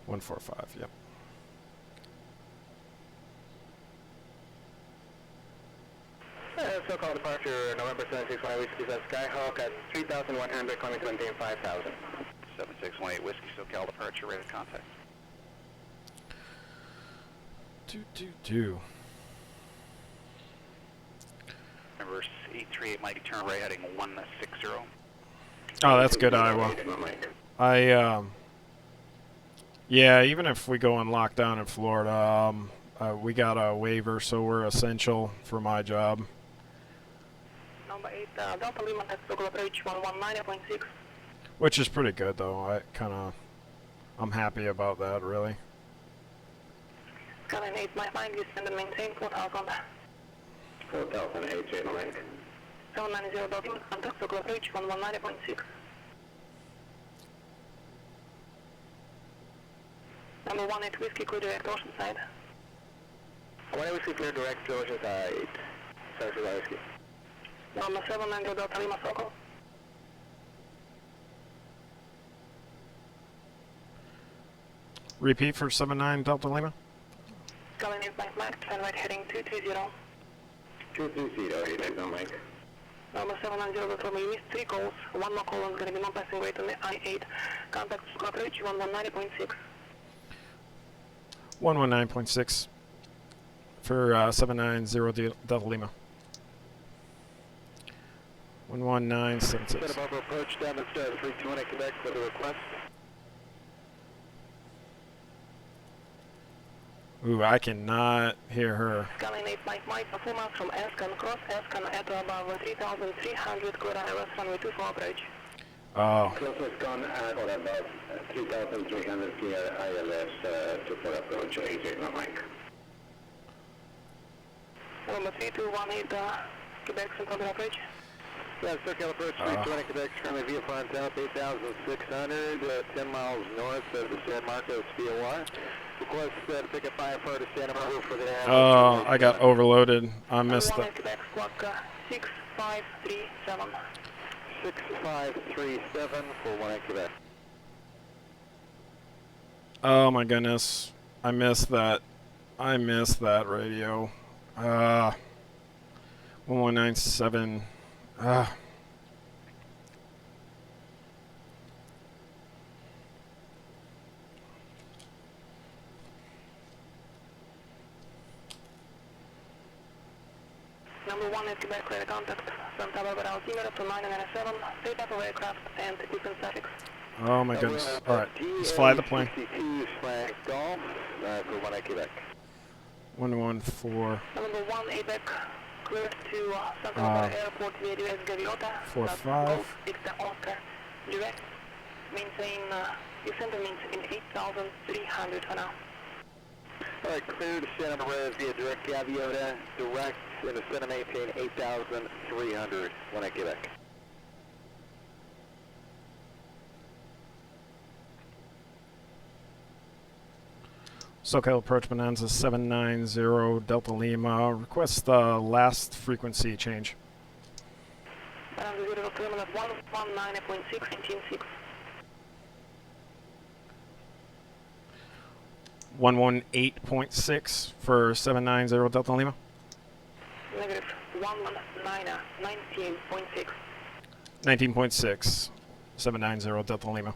One 4 5, yep. 761 Whiskey, that's Skyhawk at 3,100, coming to maintain 5,000. 7618 Whiskey, SoCal departure, rate of contact. Remember, 838 Mike, turn right heading 160. Oh, that's good, Iowa. Yeah, even if we go in lockdown in Florida, we got a waiver, so we're essential for my job. Number 8, Delta Lima, that's local approach 119.6. Which is pretty good, though. I'm happy about that, really. Skyline 8, my mind, you send and maintain 4,000. 4,000, 88 Mike. 790 Delta Lima, contact local approach 119.6. Number 18 Whiskey, clear direct ocean side. 18 Whiskey, clear direct to ocean side. Sorry, Whiskey. Number 790 Delta Lima, circle. Repeat for 79 Delta Lima. Skyline 8, Mike, turn right heading 230. 230, 88 Mike. Number 790 Delta Lima, you missed 3 calls. One more call is going to be non-passing rate on the I-8. Contact local approach 119.6. 119.6 for 790 Delta Lima. 11976. Set above approach, down the stairs, 320 Quebec for the request. Ooh, I cannot hear her. Skyline 8, Mike, 4 miles from Ascan, cross Ascan at above 3,300, clear ILS runway 24 approach. Oh. Closest gone at or above 3,300 clear ILS to for approach 88 Mike. Number 3218, Quebec Central approach. Yeah, SoCal approach 320 Quebec, currently via front south 8,600, 10 miles north of the San Marcos VOR. Request to pick up fire for the Santa Barbara for the Oh, I got overloaded. I missed Number it. 1 Quebec, squawk 6537. 6537 for 18 Quebec. Oh my goodness. I missed that. I missed that radio. 1197. Number 1 Quebec, clear contact Santa Barbara altimeter to 997, three type of aircraft and equipment statics. Oh my goodness. Alright, let's fly the plane. 62 flag golf for 18 Quebec. 114. Number 1 APEC, clear to Santa Barbara Airport via US Gaviota. 45. Victor Oscar, direct. Maintain, you send a maintain 8,300 for now. Alright, clear to Santa Barbara via direct Gaviota, direct, and the center maintain 8,300 when I get back. SoCal approach Bonanza 790 Delta Lima. Request the last frequency change. Bonanza 0 terminal 119.6, 196. 118.6 for 790 Delta Lima. Negative 119, 19.6. 19.6. 790 Delta Lima.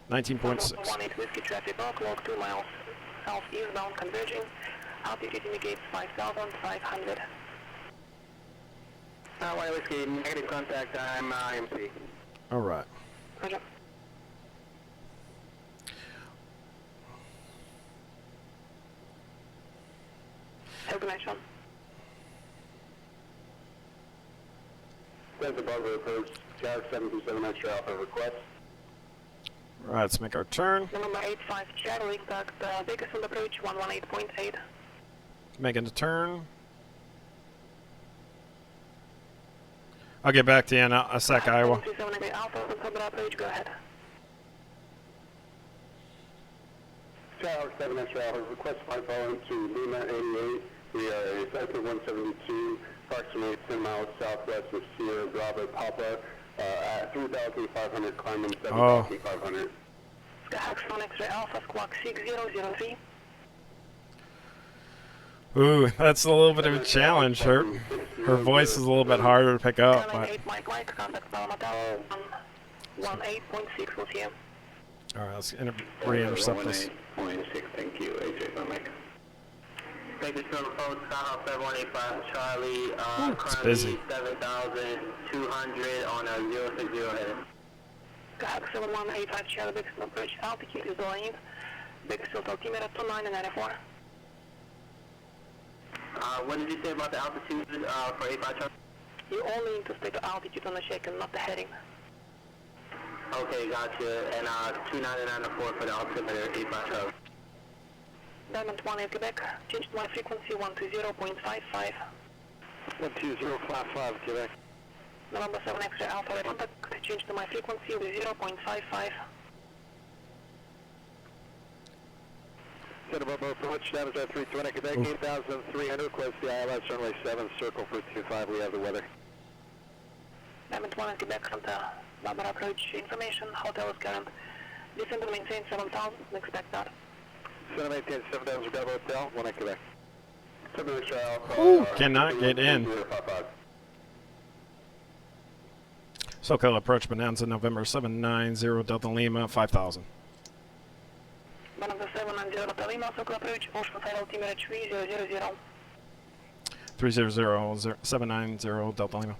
19.6. 18 Whiskey traffic log 2 miles south eastbound converging. Altitude indicates 5,500. 1 Whiskey, negative contact, I'm IMC. Alright. Roger. Have a good night, Sean. Santa Barbara approach, Tower 727 extra alpha request. Alright, let's make our turn. Number 85 Charlie, contact Bakersfield approach 118.8. Making the turn. I'll get back to you in a sec, Iowa. 37 Alpha, Santa approach, go ahead. Tower 7 extra alpha request flight following to Lima 88. We are Cessna 172, approximately 10 miles southwest of Sierra Bravo Papa, at 3,500, climbing 7,500. Skyhawk 1 X-ray Alpha, squawk 6003. Ooh, that's a little bit of a challenge, Herb. Her voice is a little bit harder to pick up, but 8 Mike, contact Palomar 18.6, we'll see you. alright, let's re-intercept this. 18.6, thank you, AJ Mike. Thank you, Silver Phone, Skyhawk 7185 Charlie, It's busy. 7,200 on a 060 header. Skyhawk 7185 Charlie, Bakersfield approach, altitude is delayed. Bakersfield altimeter 2994. What did you say about the altitude for 85 Charlie? You only need to state the altitude on the shaken, not the heading. Okay, gotcha. And 2994 for the altimeter 85 Charlie. Diamond 1 Quebec, change my frequency 120.55. 12055 Quebec. November 7 Extra Alpha, contact, change to my frequency with 0.55. Center Bravo approach, Diamond 320 Quebec, 8,300, request the ILS runway 7, circle for 25, we have the weather. Diamond 1 Quebec, Santa Barbara approach information, hotel is current. Descend and maintain 7,000, expect that. Center maintain 7,000 Bravo Hotel, 1 at Quebec. 7 Extra Alpha. Ooh, cannot get in. 055. SoCal approach Bonanza, November 790 Delta Lima, 5,000. Bonanza 790 Delta Lima, circle approach, oceanside altimeter 3000. 300-790 Delta Lima.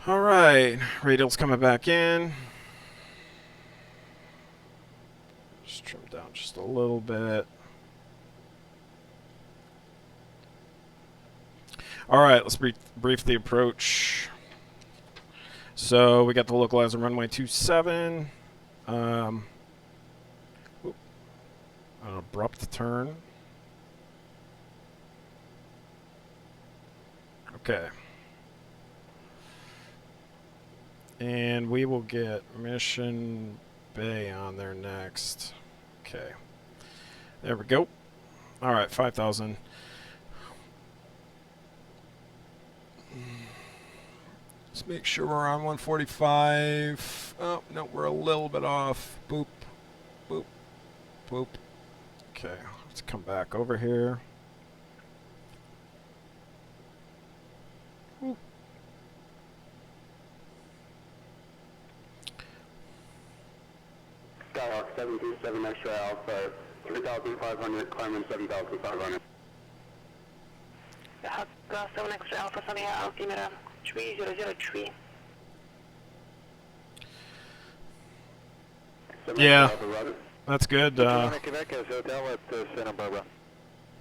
Alright, radial's coming back in. Just trim down just a little bit. Alright, let's brief the approach. So we got the localizer runway 27. An abrupt turn. Okay. And we will get Mission Bay on there next. Okay. There we go. Alright, 5,000. Let's make sure we're on 145. Oh, no, we're a little bit off. Boop. Boop. Boop. Okay, let's come back over here. Woo. Skyhawk 727 Extra Alpha, 3,500, climbing 7,500. Hawk 7 Extra Alpha, Sunny altimeter 3003. Yeah, that's good. Quebec has hotel at Santa Barbara.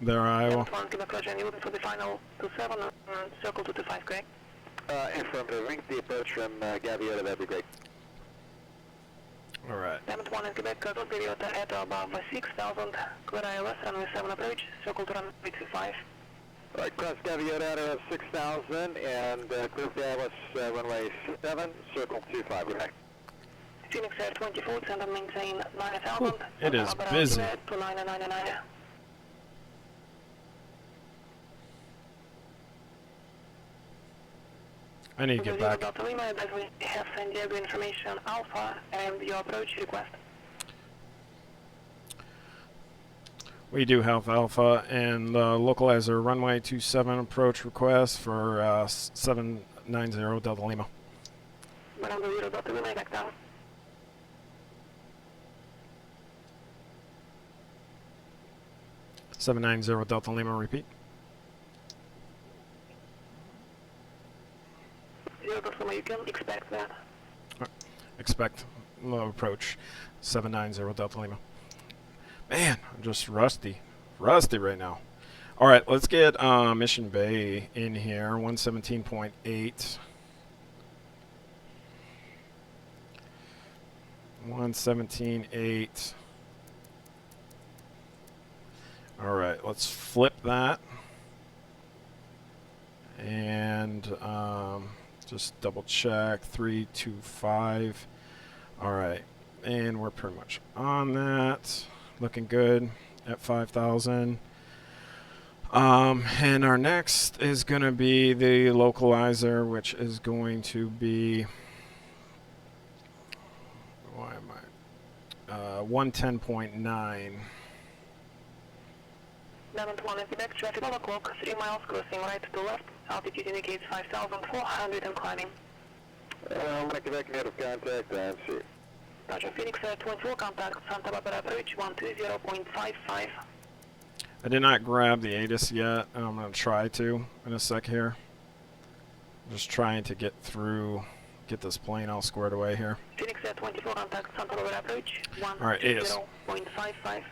There, Iowa. Quebec, Roger, and you looking for the final 27, circle 225, correct? Affirmative. Link the approach from Gaviota, that'd be great. Alright. Diamond 1 in Quebec, don't be at above 6,000, clear ILS, runway 7 approach, circle to runway 25. Alright, cross Gaviota out of 6,000 and clear the ILS runway 7, circle 25, okay. Phoenix Air 24, send and maintain 9,000. It is busy. To 999. I need to get back. Delta Lima, as we have San Diego information Alpha and your approach request. We do have Alpha and localizer runway 27 approach request for 790 Delta Lima. Bonanza 0 Delta Lima, back down. Delta Lima, repeat. 0 Delta Lima, you can expect that. Expect low approach 790 Delta Lima. Man, I'm just rusty right now. All right, let's get Mission Bay in here. 117.8. 117.8. All right, let's flip that and just double check 325. All right, and we're pretty much on that. Looking good at 5,000. And our next is going to be the localizer, which is going to be, why am I, 110.9. 11-1 at Quebec, traffic overclock, 3 miles crossing right to left, altitude indicates 5,400 and climbing. 1 Quebec, negative contact, see. Roger, Phoenix 24, contact Santa Barbara approach 120.55. I did not grab the ATIS yet, and I'm going to try to in a sec here. I'm just trying to get through, get this plane all squared away here. Phoenix 24, contact Santa Barbara approach Alright, ATIS. 120.55.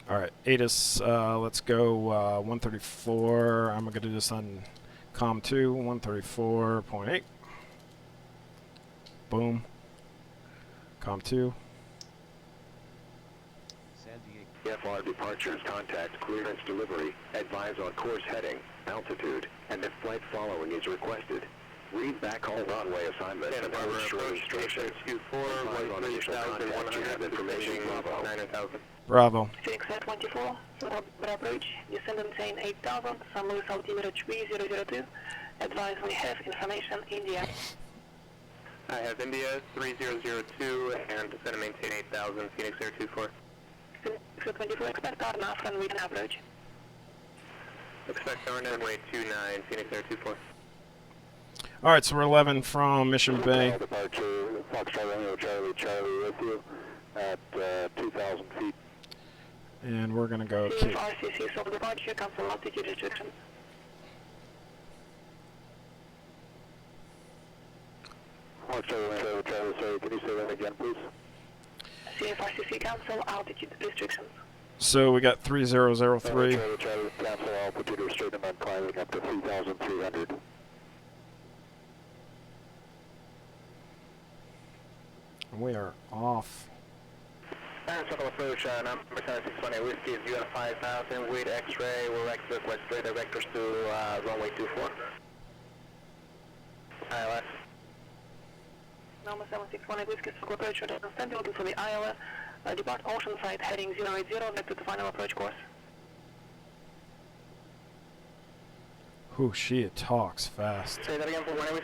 Alright, ATIS, let's go 134. I'm going to do this on COM 2, 134.8. Boom. COM 2. San Diego. FR departures, contact, clearance delivery, advise on course heading, altitude, and if flight following is requested. Read backhaul runway assignment and approach short instructions. 24, 1,100, information, Bravo. 9,000. Bravo. Phoenix 24, Santa Barbara approach, descend and maintain 8,000, San Luis altimeter 3002. Advise we have information, India. I have India 3002 and descend and maintain 8,000, Phoenix Air 24. Phoenix 24, expect RNAV and we can approach. Expect RNAV runway 29, Phoenix Air 24. Alright, so we're 11 from Mission Bay. Departure, Foxtrot Romeo Charlie, Charlie with you at 2,000 feet. And we're going to go keep. RCC, so departure, cancel altitude restrictions. Foxtrot Romeo Charlie, sorry, can you say that again, please? CFRCC, cancel altitude restrictions. So we got 3003. Charlie, Charlie, cancel altitude restriction on climbing up to 3,300. And we are off. Circle approach, number 7620 Whiskey, you got 5,000, with X-ray, we'll request straight vectors to runway 24. ILS. Number 761 Whiskey, circle approach, standing looking for the ILS. Depart Oceanside, heading 080, back to the final approach course. Whew, she talks fast. Say that again for 1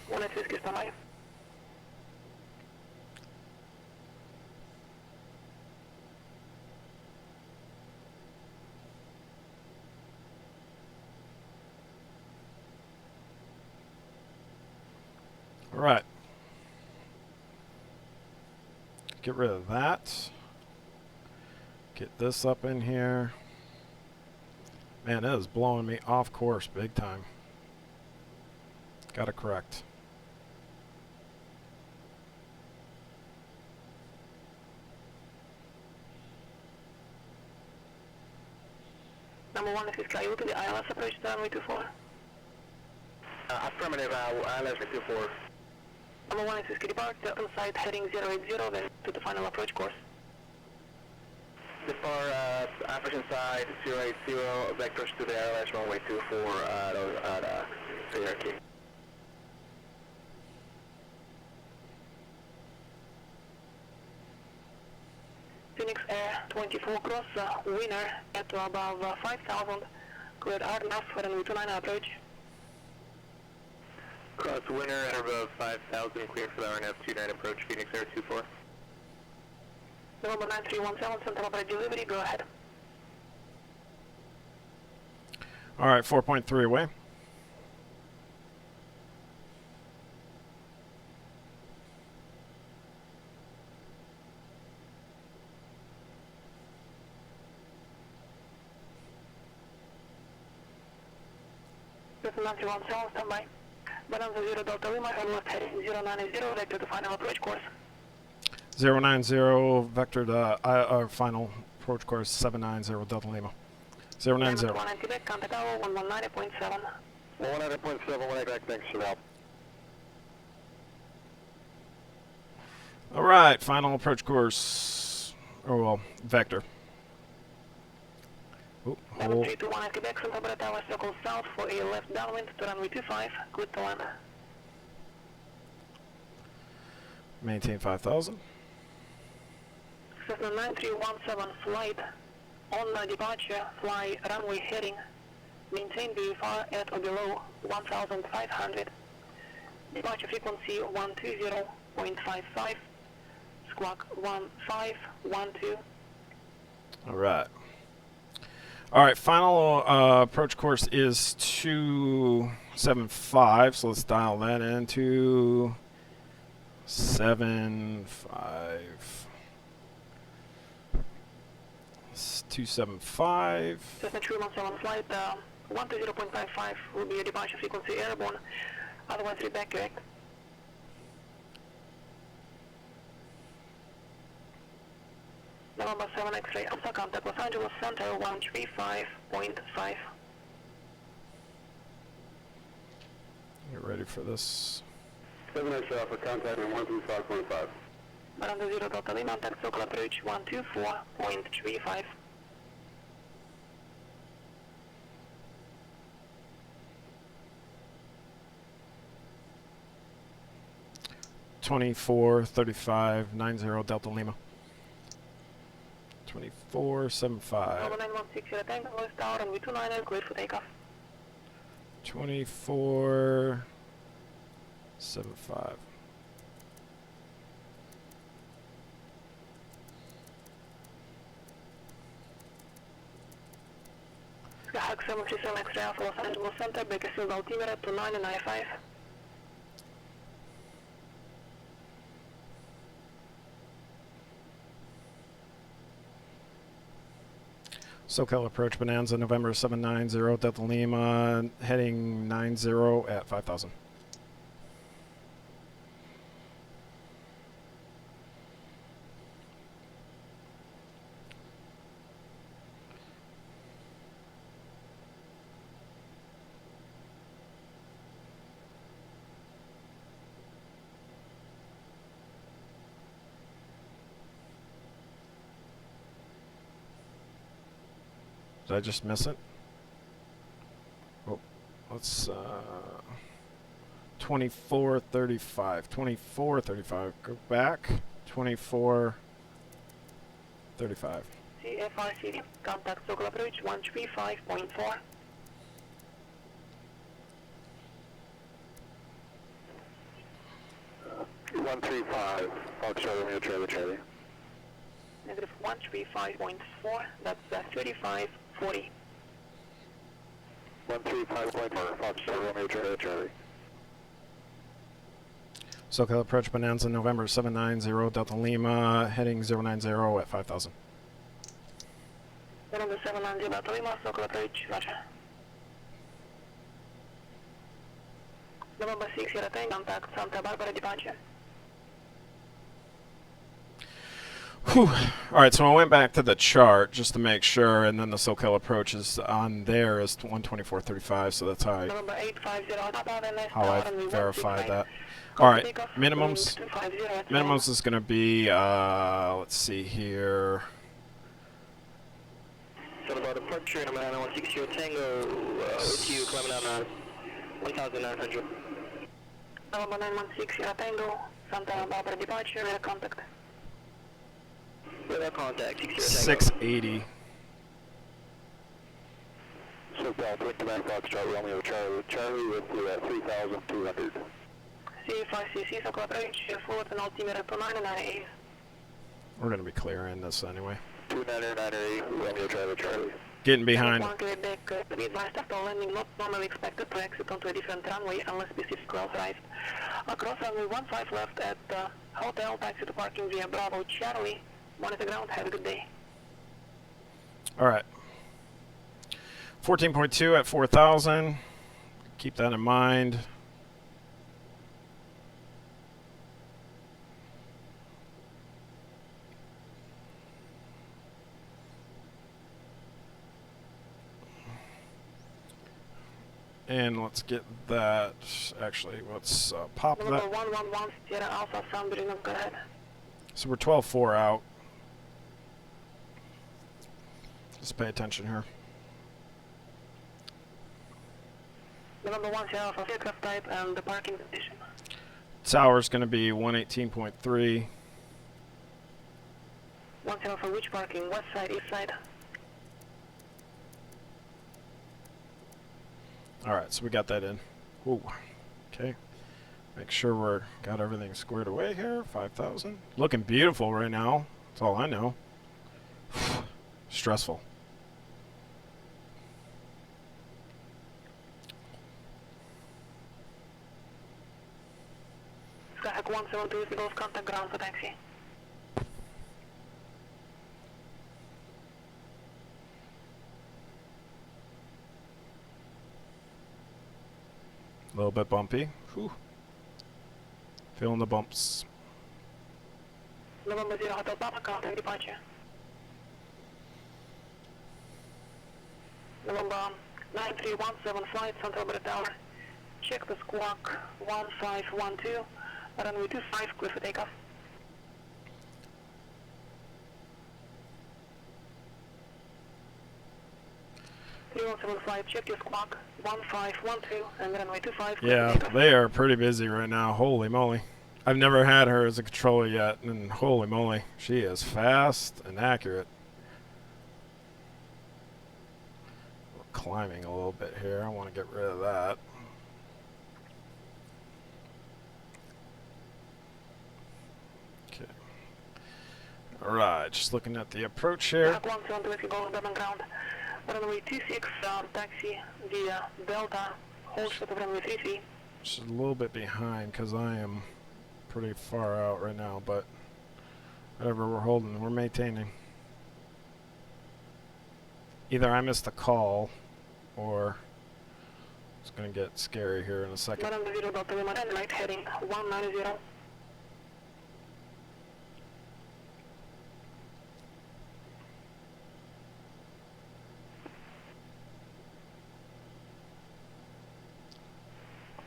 One at Whiskey, stand by. Alright. Get rid of that. Get this up in here. Man, it is blowing me off course big time. Gotta correct. Number 1 at Whiskey, are you looking at the ILS approach to runway 24? Affirmative, ILS 24. Number 1 at Whiskey, depart Oceanside, heading 080, then to the final approach course. Depart African side 080, vectors to the ILS runway 24 at CRT. Phoenix Air 24 cross, winner at above 5,000, cleared RNAV for runway 29 approach. Cross winner at above 5,000, clear for the RNF 29 approach, Phoenix Air 24. November 9317, Santa Barbara delivery, go ahead. Alright, 4.3 away. November 9317, stand by. Bonanza 0 Delta Lima, airleft heading 090, vector to final approach course. 090, vector to our final approach course 790 Delta Lima. 090. 1 and Quebec, contact hour 119.7. 100.7, 1 back, thanks for help. Alright, final approach course. Oh well, vector. Oh, Number hold. 321 at Quebec, Santa Barbara Tower, circle south for a left downwind to runway 25, good to land. Maintain 5,000. Cessna 9317 flight on departure, fly runway heading, maintain VFR at or below 1,500. Departure frequency 120.55, squawk 1512. All right. All right, final approach course is 275, so let's dial that in. 275. 275. Cessna 317 flight 120.55 will be your departure frequency airborne, otherwise read back correct. November 7 X-ray Alpha, contact Los Angeles Center 135.5. Get ready for this. 7 X-ray Alpha, contact on 135.5. Miranda 0 Delta Lima, contact local approach 124.35. Twenty-four 35 90 Delta Lima. 2475. November 916 Tango, Louis Tower, and V29 cleared for takeoff. 2475. Skyhawk 737 X-ray Alpha, Los Angeles Center, Bakersfield altimeter 29 and 95. SoCal approach Bonanza, November 790 Delta Lima, heading 90 at 5000. Did I just miss it? Oh, let's 2435. 2435. Go back. 2435. CFRCD, contact local approach 135.4. Charlie. Negative 135.4, that's 3540. 135.4, Foxtrot Romeo Charlie. SoCal approach Bonanza, November 790 Delta Lima, heading 090 at 5000. November 790 Delta Lima, local approach, roger. November 6 Sierra Tango, contact Santa Barbara departure. Whew. All right, so I went back to the chart just to make sure, and then the SoCal approach is on there is 124.35, so that's how November 850 I verified that. All right, minimums is going to be, let's see here. So about departure, number 9160 Tango, with you climbing down 1900. Number 916 Tango, Santa Barbara departure, radar contact. Radar contact, 680. SoCal, 29 Foxtrot Romeo Charlie with 3200. C5CC, local approach, forward and altimeter 2998. We're going to be clearing this anyway. 2998 Romeo Charlie. Getting behind. Be advised after landing, not normally expected to exit onto a different runway unless specific authorized. Across runway 15 left at hotel, taxi to parking via Bravo Charlie. Monitor ground, have a good day. All right. 14.2 at 4000. Keep that in mind. And let's get that, actually, let's pop Number that. 111, Sierra Alpha, Sound Bridge, go ahead. So we're 12-4 out. Just pay attention here. Number 1, Sierra Alpha, aircraft type and the parking condition. Tower's going to be 118.3. 1 Sierra Alpha, which parking? West side, east side? All right, so we got that in. Ooh, okay. Make sure we're got everything squared away here. 5,000. Looking beautiful right now. That's all I know. Stressful. Skyhawk 172 is below contact ground for taxi. A little bit bumpy. Whew. Feeling the bumps. November 0 Hotel Papa, contact departure. November 9317 flight, Central Bridge Tower. Check the squawk 1512, runway 25, clear for takeoff. 317 flight, check your squawk 1512 and runway 25. Yeah, they are pretty busy right now. Holy moly. I've never had her as a controller yet, and holy moly, she is fast and accurate. We're climbing a little bit here. I want to get rid of that. Okay. Alright, just looking at the approach here. Skyhawk 172 is going down ground. Runway 26, taxi via Delta, hold short of runway 33. Just a little bit behind because I am pretty far out right now, but whatever, we're holding, we're maintaining. Either I missed the call or it's going to get scary here in a second. November 0 Delta Lima 10, right heading 190.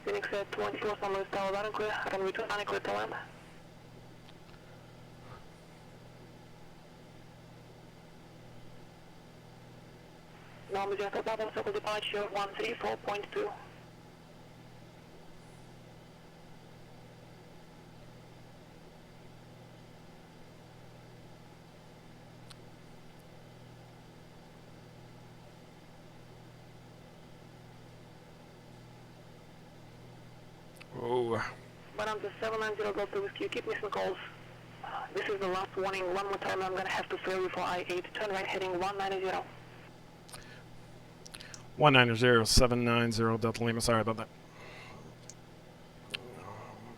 Phoenix 24, San Luis Tower, loud and clear, runway 29, clear to land. November 0 Papa, circle departure 134.2. Oh, Madam, the 790 Delta Whiskey, you keep missing calls. This is the last warning. One more time, I'm going to have to fail you for I-8. Turn right heading 190. 190-790 Delta Lima, sorry about that.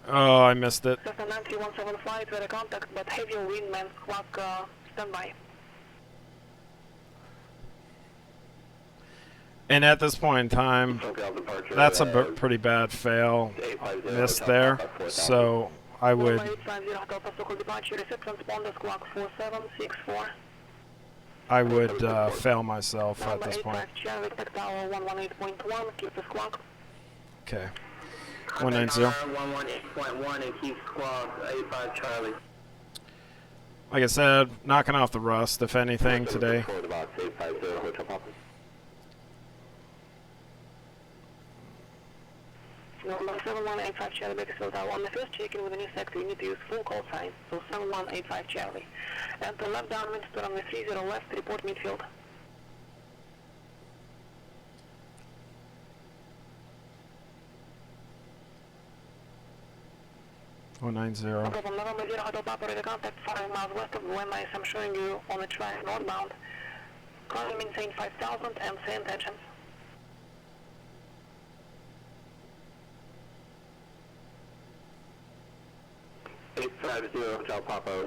Oh, I missed it. Cessna 9317 flight, weather contact, but heavy wind, man, squawk, standby. And at this point in time, that's a pretty bad fail. Missed there. So I would. 850 Delta Circle departure, reset transponder, squawk 4764. I would fail myself at Number this point. 85 Charlie, Tech Tower 118.1, keep the squawk. Okay. 190. 118.1 and keep squawk 85 Charlie. Like I said, knocking off the rust, if anything, today. Number 7185 Charlie, Bakersfield Tower. On the first check-in with a new sector, you need to use full call sign, so 7185 Charlie. And to left downwind to runway 30 left, report midfield. One zero. Okay, from November 0 Hotel Papa, radar contact 5 miles west of the landmass. I'm showing you on the track northbound. Currently maintain 5000 and same intentions. 850 Hotel Papa,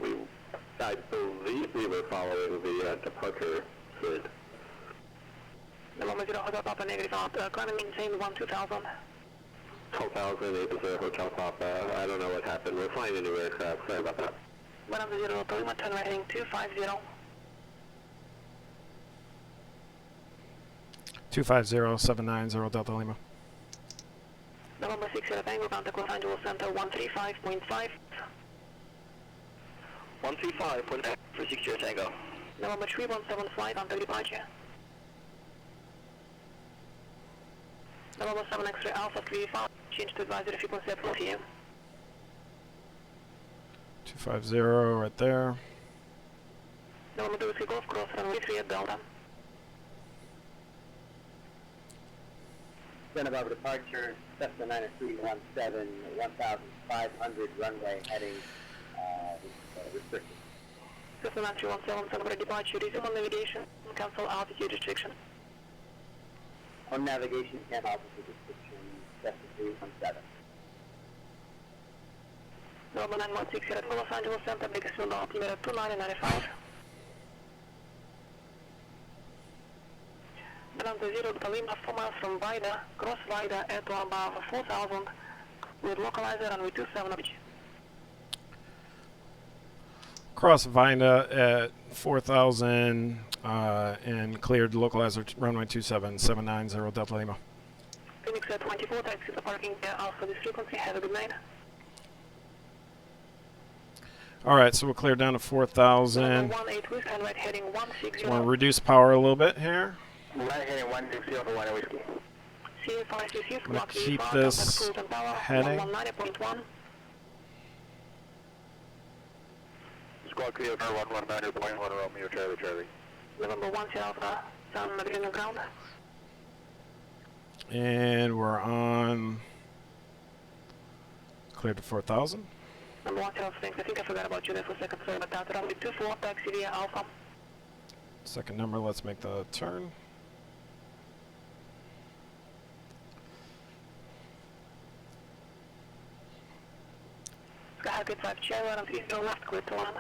I believe we were following the departure grid. November 0 Hotel Papa, negative out. Currently maintain 2000. 12,000, 850 Hotel Papa. I don't know what happened. We're flying a new aircraft. Sorry about that. November 0 Hotel Lima, turn right heading 250. 250-790 Delta Lima. November 6 Tango, contact Los Angeles Center 135.5. 135 for 6 Tango. November 317 flight on departure. November 7 X-ray Alpha 35, change to advisory frequency at 4 p.m. 250 right there. November 2 Whiskey Golf, cross runway 3 at Delta. 10 above departure, Cessna 9317, 1,500 runway heading restricted. Cessna 9317, 10 above departure, resume on navigation, cancel altitude restriction. On navigation, 10 altitude restriction, Cessna 317. November 916 here at Los Angeles Center, Bakersfield altimeter 2995. Delta 0 Delta Lima, 4 miles from Vida, cross Vida at above 4,000 with localizer runway 27 approach. Cross Vida at 4,000 and cleared localizer runway 27, 790 Delta Lima. Phoenix at 24, taxi to parking Alpha this frequency, have a good night. Alright, so we'll clear down to 4,000. 18 Whiskey and right heading 160. So we'll reduce power a little bit here. Right heading 160 for 1 Whiskey. C5CC, I'm going to keep this heading. 190.1. Squad clear for 119.1 Romeo Charlie. November 1 Alpha, San Marino ground. And we're on cleared to 4,000. Number 1 Alpha, thanks. I think I forgot about you there for a second. Sorry about that. Runway 24, taxi via Alpha. Second number, let's make the turn. Sky High 5 Charlie, run 30 left, clear to land.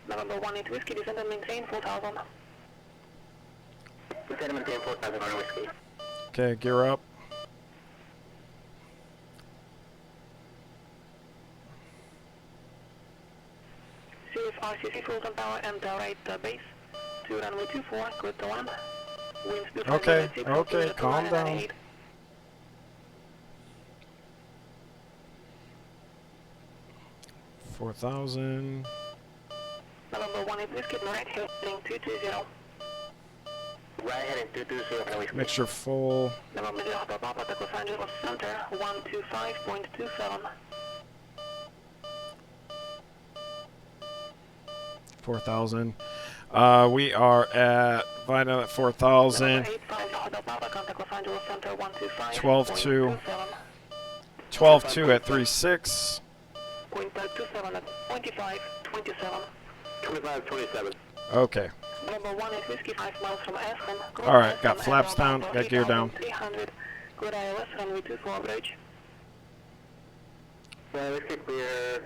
November 18 Whiskey, descend and maintain 4,000. Descend and maintain 4,000 on Whiskey. Okay, gear up. CFRCC full on power and right base to runway 24, clear to land. Winds 25 Okay, minutes, okay, calm down. 998. 4,000. November 18 Whiskey, right heading 220. Right heading 220 on Whiskey. Mixture full. November 0 Hotel Papa, Los Angeles Center, 125.27. 4,000. We are at Vida at 4,000. 12-2. 12-2 at 3-6. 0.27 at 25.27. 25-27. Okay. Number 1 is Whiskey 5 miles from Aspen. Alright, got flaps down, got gear down. 300. Good ILS, runway 24 approach. Whiskey clear,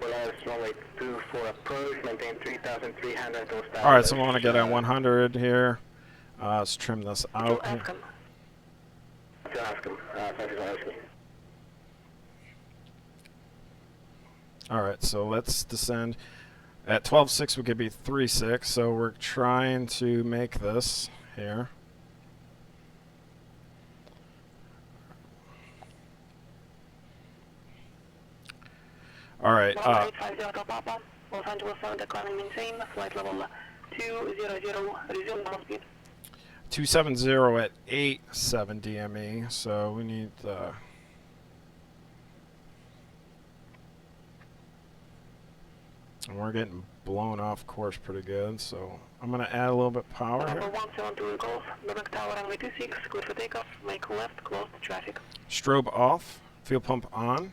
runway 24 approach, maintain 3,300. Alright, so we want to get at 100 here. Let's trim this out. To Aspen. To Aspen. Thank you, Whiskey. Alright, so let's descend. At 12.6 we could be 3.6, so we're trying to make this here. Alright, 850 Papa, Los Angeles Center, declining maintain, flight level 200, resume normal speed. 270 at 87 DME, so we need the... And we're getting blown off course pretty good, so I'm going to add a little bit of power Number here. 172 Golf, Quebec Tower, runway 26, clear for takeoff, make left, close to traffic. Strobe off, fuel pump on.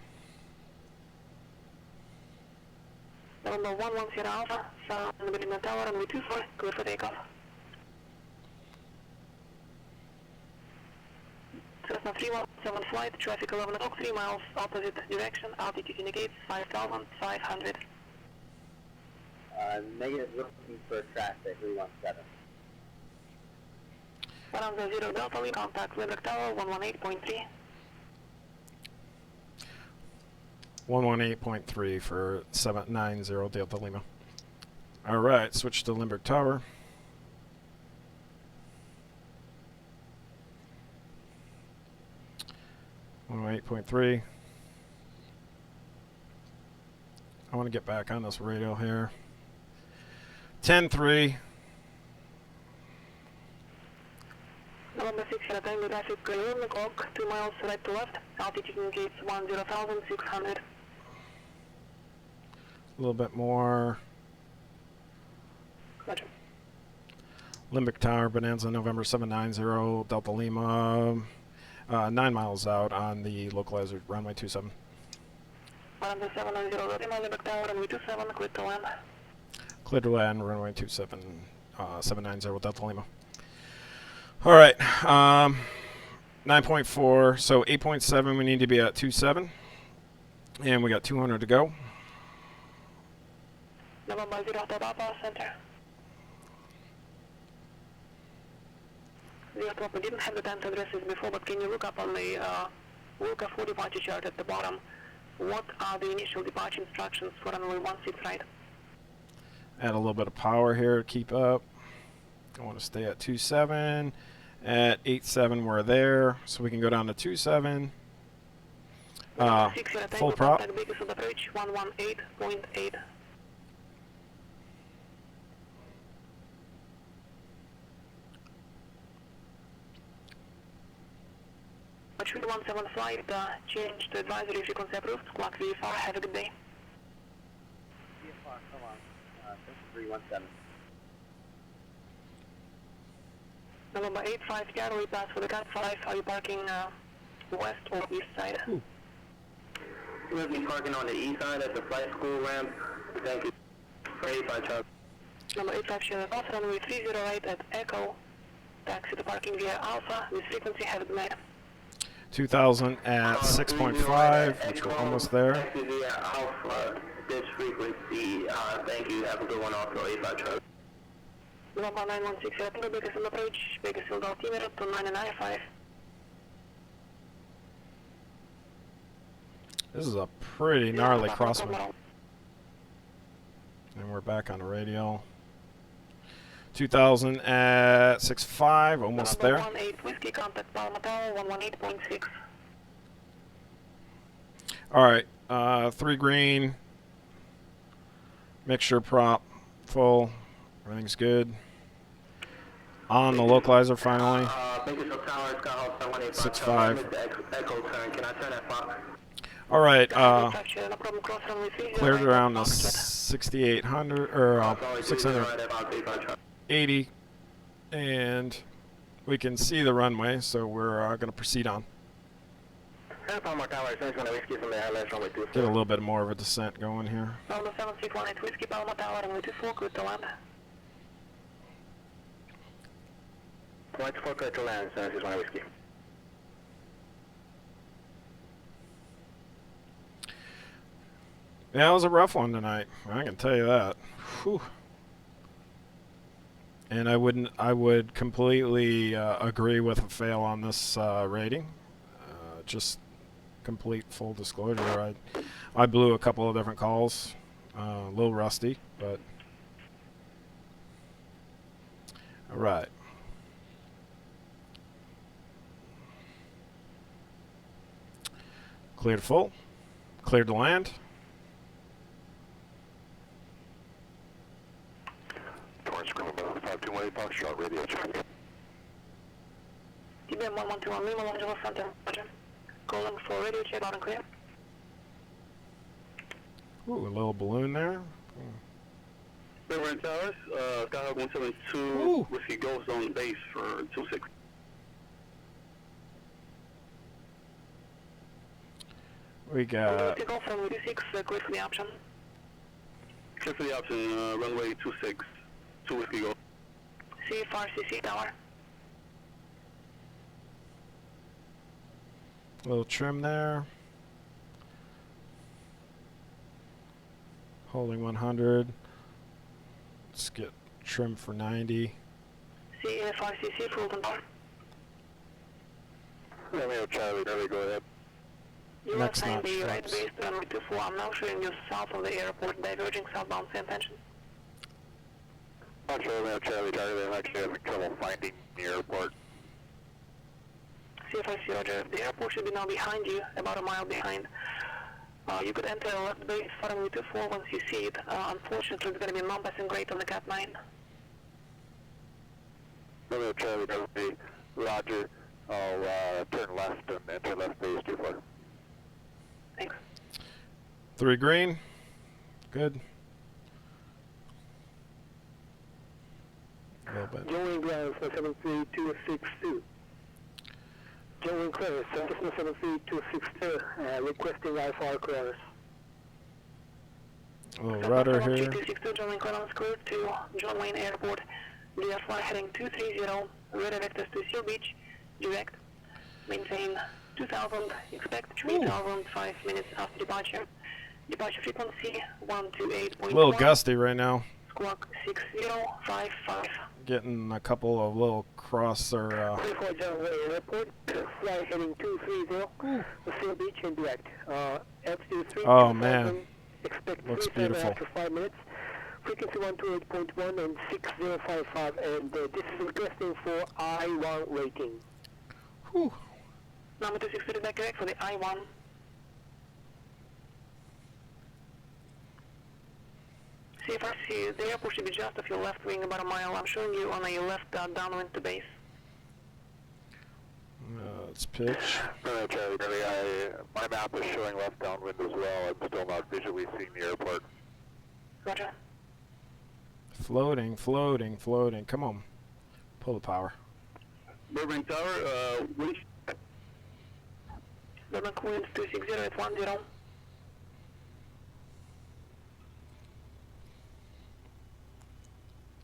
Number 110 Alpha, San Marino Tower, runway 24, clear for takeoff. Cessna 317 flight, traffic 11 o'clock, 3 miles, opposite direction, altitude indicates 5,500. Negative looking for traffic, 317. 110 Delta Lima, contact Quebec Tower, 118.3. 118.3 for 790 Delta Lima. Alright, switch to Limburg Tower. I want to get back on this radio here. 10-3. November 6 at a time, traffic 11 o'clock, 2 miles right to left, altitude indicates 10,600. A little bit more. Roger. Limbic Tower, Bonanza, November 790, Delta Lima, 9 miles out on the localizer, runway 27. Bonanza 790, Delta Lima, Limbic Tower, runway 27, clear to land. Clear to land, runway 27, 790, Delta Lima. All right, 9.4, so 8.7 we need to be at 27, and we got 200 to go. November 0 Hotel Papa, center. We didn't have the time to address this before, but can you look up on the Wilka 4 departure chart at the bottom? What are the initial departure instructions for runway 16 right? Add a little bit of power here to keep up. I want to stay at 27. At 8.7 we're there, so we can go down to 2.7. Full prop. 118.8. Archer 17 flight, change to advisory frequency approved, clock VFR, have a good day. VFR, come on, 317. November 85, Charlie, pass for the Cat 5, are you parking west or east side? We'll be parking on the east side at the flight school ramp. Thank you. For 85 Charlie. Number 85, Sierra Golf, runway 30 right at Echo, taxi to parking via Alpha, with frequency, have a good night. 2000 at 6.5, which we're almost there. Taxi via Alpha, this frequency, thank you, have a good one also, 85 Charlie. November 916, Tango, Bakersfield approach, Bakersfield altimeter to 995. This is a pretty gnarly crosswind. And we're back on the radial. 2000 at 6.5, almost there. 18 whiskey, contact Palma Tower, 118.6. Alright, 3 green. Mixture prop, full. Everything's good. On the localizer finally. 6.5. Alright, cleared around the 6,800 or 680, and we can see the runway, so we're going to proceed on. Get a little bit more of a descent going here. Palma 7618 whiskey, Palma Tower, runway 24, clear to land. Flight 4 clear to land, 7618 whiskey. Yeah, it was a rough one tonight. I can tell you that. Whew. And I would completely agree with a fail on this rating. Just complete full disclosure. I blew a couple of different calls. A little rusty, but all right. Cleared full. Cleared to land. Foxtrot radio check. TBM 1121 Lima, Los Angeles Center, Roger. Calling for radio check, loud and clear. Ooh, a little balloon there. River and Towers, Skyhawk 172, Ooh. Whiskey Ghost on base for 26. We got Whiskey Golf, runway 26, clear for the option. Clear for the option, runway 26, 2 Whiskey Ghost. CFRCC Tower. a little trim there. Holding 100. Let's get trim for 90. CFRCC full control. Romeo Charlie, go ahead. You Next are notch, the right Phelps. base runway 24. I'm now showing you south of the airport, diverging southbound, same attention. Romeo Charlie, I'm actually having trouble finding the airport. CFRC Roger, the airport should be now behind you, about a mile behind. You could enter left base for runway 24 once you see it. Unfortunately, it's going to be non-passing grade on the Cat 9. Romeo Charlie, Roger. I'll turn left and enter left base 24. Thanks. 3 green. Good. a little bit. Joey Ground 73262. Joey Clear, Cessna 73262, requesting IFR clearance. A little rudder here. 3262, John Wayne clearance clear to John Wayne Airport. DFY heading 230, redirect us to Seal Beach, direct. Maintain 2000, expect 3000, 5 minutes after departure. Departure frequency 128.1. A little gusty right now. Squawk 6055. Getting a couple of little cross or 34 John Wayne Airport, flight heading 230, Seal Beach and direct. Altitude 3. Oh man, expect looks 37 beautiful. after 5 minutes. Frequency 128.1 and 6055, and this is requesting for I-1 rating. Whew. Number 262 back direct for the I-1. CFRC, the airport should be just off your left wing, about a mile. I'm showing you on a left downwind to base. Let's pitch. Charlie, my map is showing left downwind as well. I'm still not visually seeing the airport. Roger. Floating, floating, floating. Come on. Pull the power. Burbank Tower, wind. Burbank wind 260 at 10.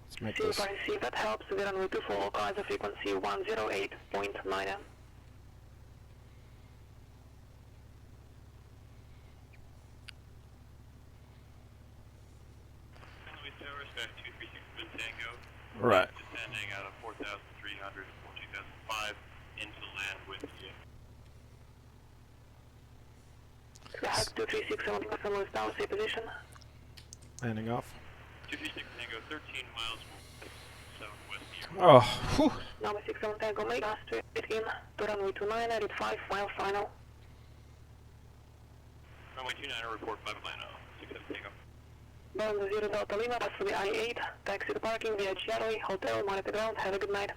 Let's make this. CFRC, if that helps, we're on route 24, localizer frequency 108.9. Right. Descending out of 4,300, 14,005 into land with you. Hack 236, 70% Louis Tower, stay position. Landing off. 236 Tango, 13 miles southwest of you. Oh, whew. Number 67 Tango, make us straight in to runway 29 at 5 mile final. Runway 29, report by Atlanta, 67 Tango. Bound 0 Delta Lima, pass for the I-8, taxi to parking via Charlie, hotel, monitor ground, have a good night.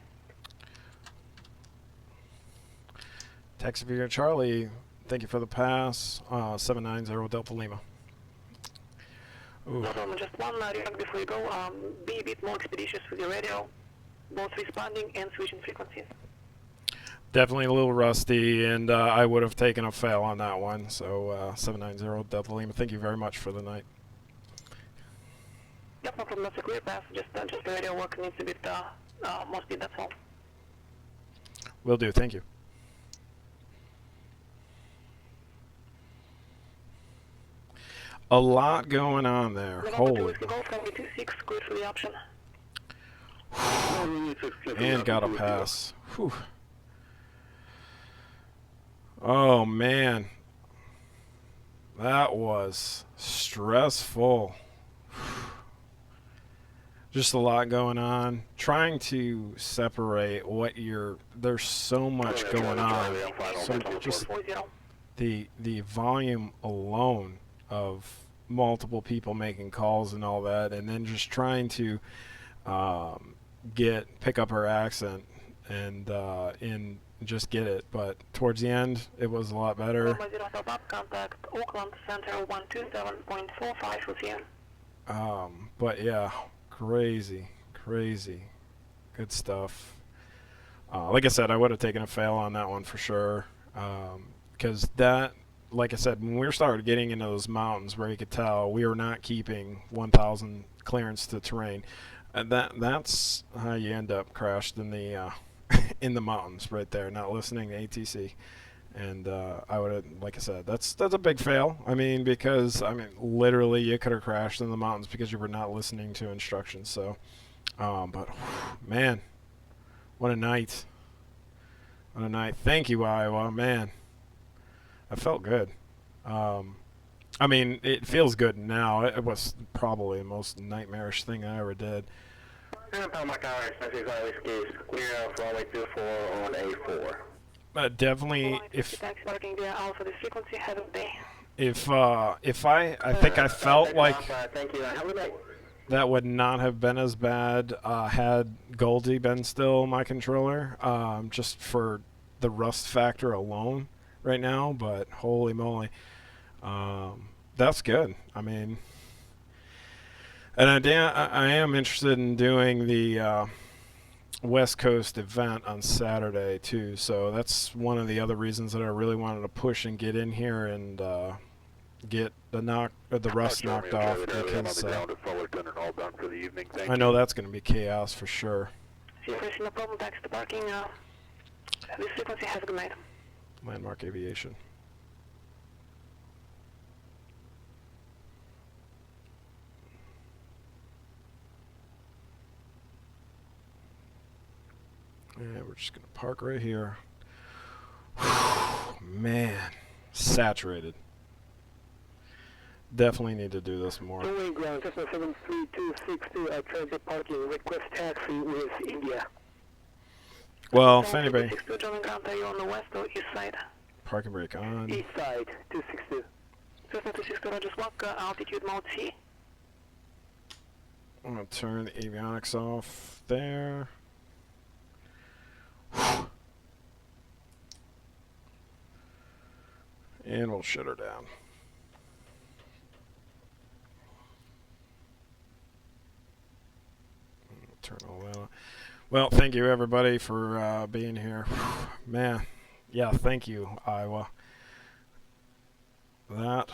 Taxi via Charlie. Thank you for the pass. 790 Delta Lima. Ooh. No problem, just one remark before you go, be a bit more expeditious with your radio, both responding and switching frequencies. Definitely a little rusty, and I would have taken a fail on that one. So 790 Delta Lima. Thank you very much for the night. Yep, no problem, that's a clear pass, just the radio work needs a bit more speed, that's all. Will do. Thank you. A lot going on there. Holy. Good for the option. And got a pass. Whew. Oh man. That was stressful. Just a lot going on. Trying to separate what there's so much going on. So just the volume alone of multiple people making calls and all that, and then just trying to pick up her accent and just get it. But towards the end, it was a lot better. Contact Oakland Center 127.45 with you. But yeah, crazy, good stuff. Like I said, I would have taken a fail on that one for sure, because that, like I said, when we started getting into those mountains where you could tell we were not keeping 1,000 clearance to terrain, that's how you end up crashed in the in the mountains right there, not listening to ATC. And I would have, like I said, that's a big fail. I mean, because literally you could have crashed in the mountains because you were not listening to instructions. So, but man, what a night! What a night! Thank you, Iowa. Man, I felt good. I mean, it feels good now. It was probably the most nightmarish thing I ever did. Clear out for runway 24 on A4. Definitely, if I think I felt like that would not have been as bad had Goldie been still my controller, just for the rust factor alone right now. But holy moly, that's good. I mean, and I am interested in doing the West Coast event on Saturday too, so that's one of the other reasons that I really wanted to push and get in here and get the rust knocked off, because I know that's going to be chaos for sure. Seriously, no problem. Taxi to parking. This frequency has good night. Landmark Aviation. And we're just going to park right here. Man, saturated. Definitely need to do this more. Two-way ground, Cessna 73262, transit parking, request taxi with India. Well, if anybody... 262, German ground, are you on the west or east side? Parking brake on. East side, 262. Cessna 262, Rogers Walk, altitude mode C. I'm going to turn the avionics off there. And we'll shut her down. Turn all that on. Well, thank you everybody for being here. Man, yeah, thank you, Iowa. That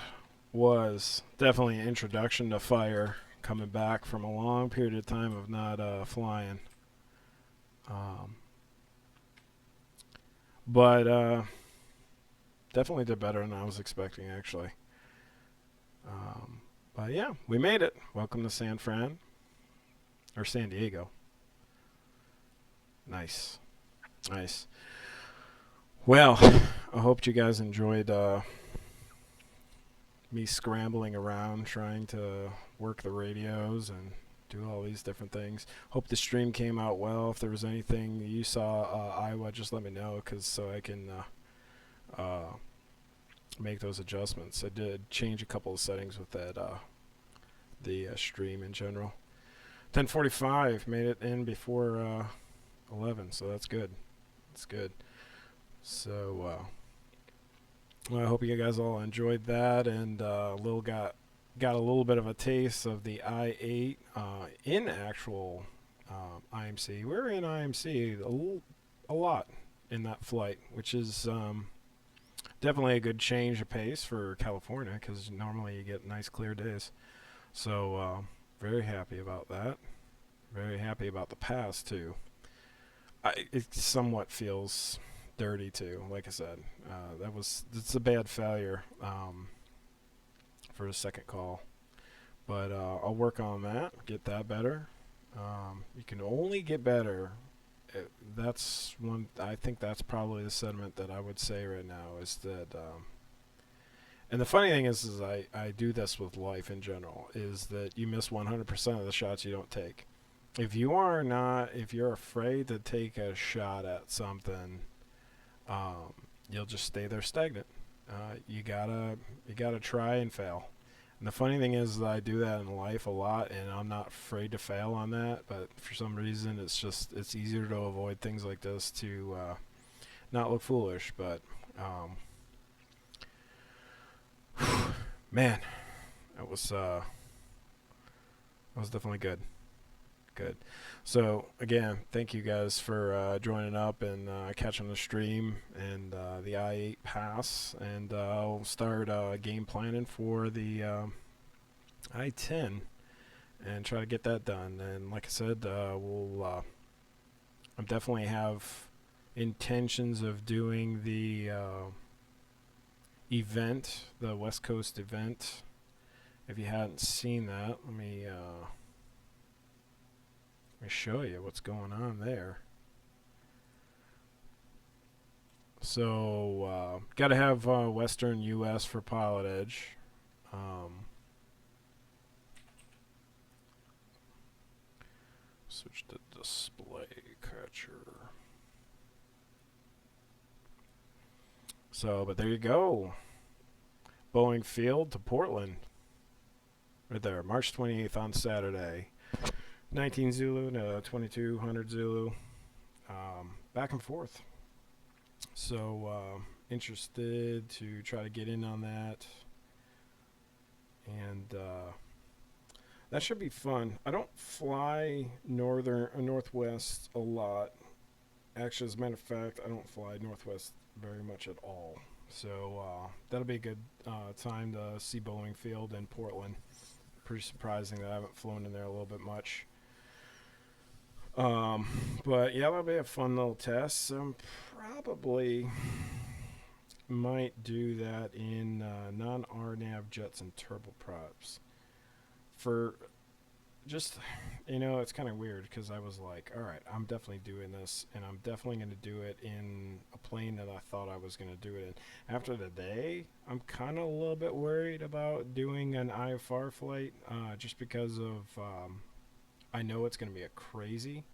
was definitely an introduction to fire, coming back from a long period of time of not flying. But definitely did better than I was expecting, actually. But yeah, we made it. Welcome to San Fran. Or San Diego. Nice. Nice. Well, I hope you guys enjoyed me scrambling around trying to work the radios and do all these different things. Hope the stream came out well. If there was anything you saw, Iowa, just let me know, so I can make those adjustments. I did change a couple of settings with that the stream in general. 10:45, made it in before 11, so that's good. That's good. So well, I hope you guys all enjoyed that, and got a little bit of a taste of the I-8 in actual IMC. We're in IMC a lot in that flight, which is definitely a good change of pace for California, because normally you get nice clear days. So very happy about that. Very happy about the pass too. It somewhat feels dirty too. Like I said, it's a bad failure for a second call, but I'll work on that, get that better. You can only get better. That's one. I think that's probably the sentiment that I would say right now is that. And the funny thing is I do this with life in general, is that you miss 100% of the shots you don't take. If you're afraid to take a shot at something, you'll just stay there stagnant. You gotta try and fail. And the funny thing is that I do that in life a lot, and I'm not afraid to fail on that, but for some reason it's easier to avoid things like this to not look foolish, but man, that was definitely good. Good. So again, thank you guys for joining up and catching the stream and the I-8 pass, and I'll start game planning for the I-10 and try to get that done. And like I said, I definitely have intentions of doing the event, the West Coast event. If you hadn't seen that, let me show you what's going on there. So got to have Western US for Pilotedge. Switch to display catcher. So, but there you go. Boeing Field to Portland. Right there, March 28th on Saturday. 19 Zulu to 2200 Zulu. Back and forth. So, interested to try to get in on that. And That should be fun. I don't fly northern or northwest a lot. Actually, as a matter of fact, I don't fly northwest very much at all. So that'll be a good time to see Boeing Field in Portland. Pretty surprising that I haven't flown in there a little bit much. But yeah, that'll be a fun little test. Probably might do that in non-RNAV jets and turboprops. For just, it's kind of weird because I was like, all right, I'm definitely doing this, and I'm definitely going to do it in a plane that I thought I was going to do it in. After the day, I'm kind of a little bit worried about doing an IFR flight just because of I know it's going to be a crazy.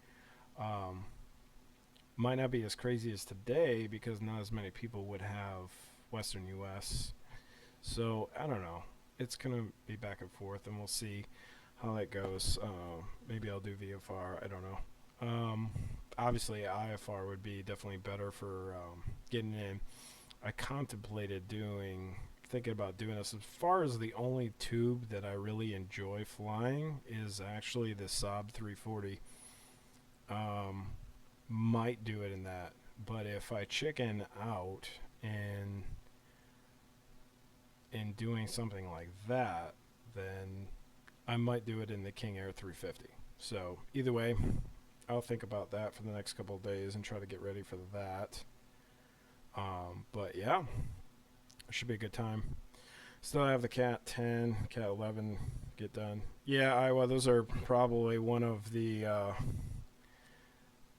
Might not be as crazy as today because not as many people would have Western U.S. So I don't know. It's going to be back and forth, and we'll see how that goes. Maybe I'll do VFR. I don't know. Obviously, IFR would be definitely better for getting in. I contemplated thinking about doing this. As far as the only tube that I really enjoy flying is actually the Saab 340. Might do it in that, but if I chicken out and in doing something like that, then I might do it in the King Air 350. So either way, I'll think about that for the next couple of days and try to get ready for that. But yeah, it should be a good time. Still have the Cat 10, Cat 11 get done. Yeah, Iowa, those are probably one of the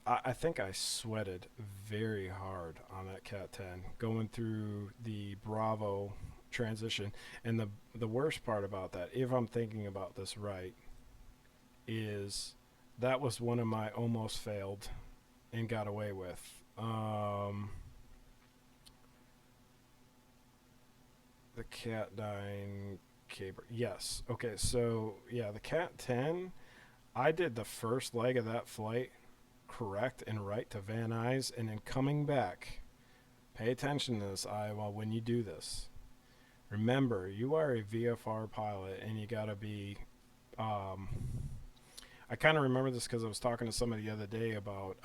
I think I sweated very hard on that Cat 10 going through the Bravo transition. And the worst part about that, if I'm thinking about this right, is that was one of my almost failed and got away with. The Cat 9 caber. Yes. Okay, so yeah, the Cat 10, I did the first leg of that flight correct and right to Van Nuys, and then coming back, pay attention to this, Iowa, when you do this. Remember, you are a VFR pilot, and you gotta be. I kind of remember this because I was talking to somebody the other day about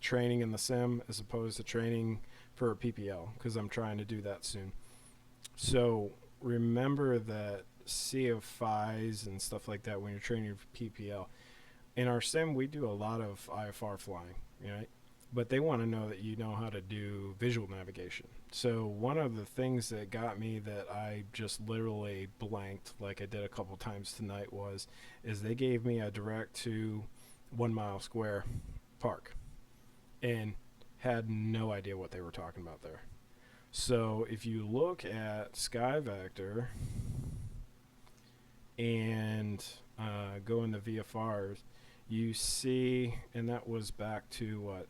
training in the sim as opposed to training for a PPL, because I'm trying to do that soon. So remember that sea of FIs and stuff like that when you're training for PPL. In our sim, we do a lot of IFR flying, right? But they want to know that you know how to do visual navigation. So one of the things that got me that I just literally blanked, like I did a couple times tonight, is they gave me a direct to 1 mile square park and had no idea what they were talking about there. So if you look at SkyVector and go into VFRs, you see, and that was back to what,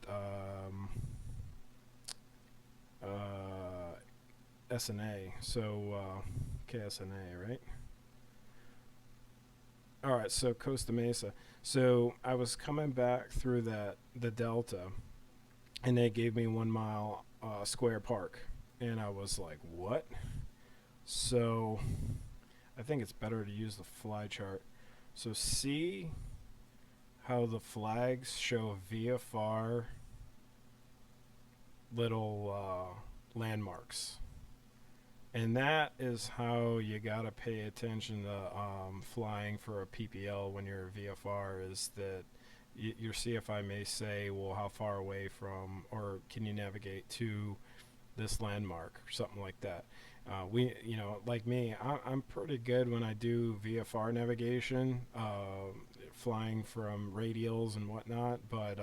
SNA, so KSNA, right? Alright, so Costa Mesa. So I was coming back through the Delta, and they gave me 1 mile square park. And I was like, what? So I think it's better to use the fly chart. So see how the flags show VFR little landmarks. And that is how you gotta pay attention to flying for a PPL when you're a VFR, is that your CFI may say, well, how far away from, or can you navigate to this landmark or something like that. Like me, I'm pretty good when I do VFR navigation, flying from radials and whatnot, but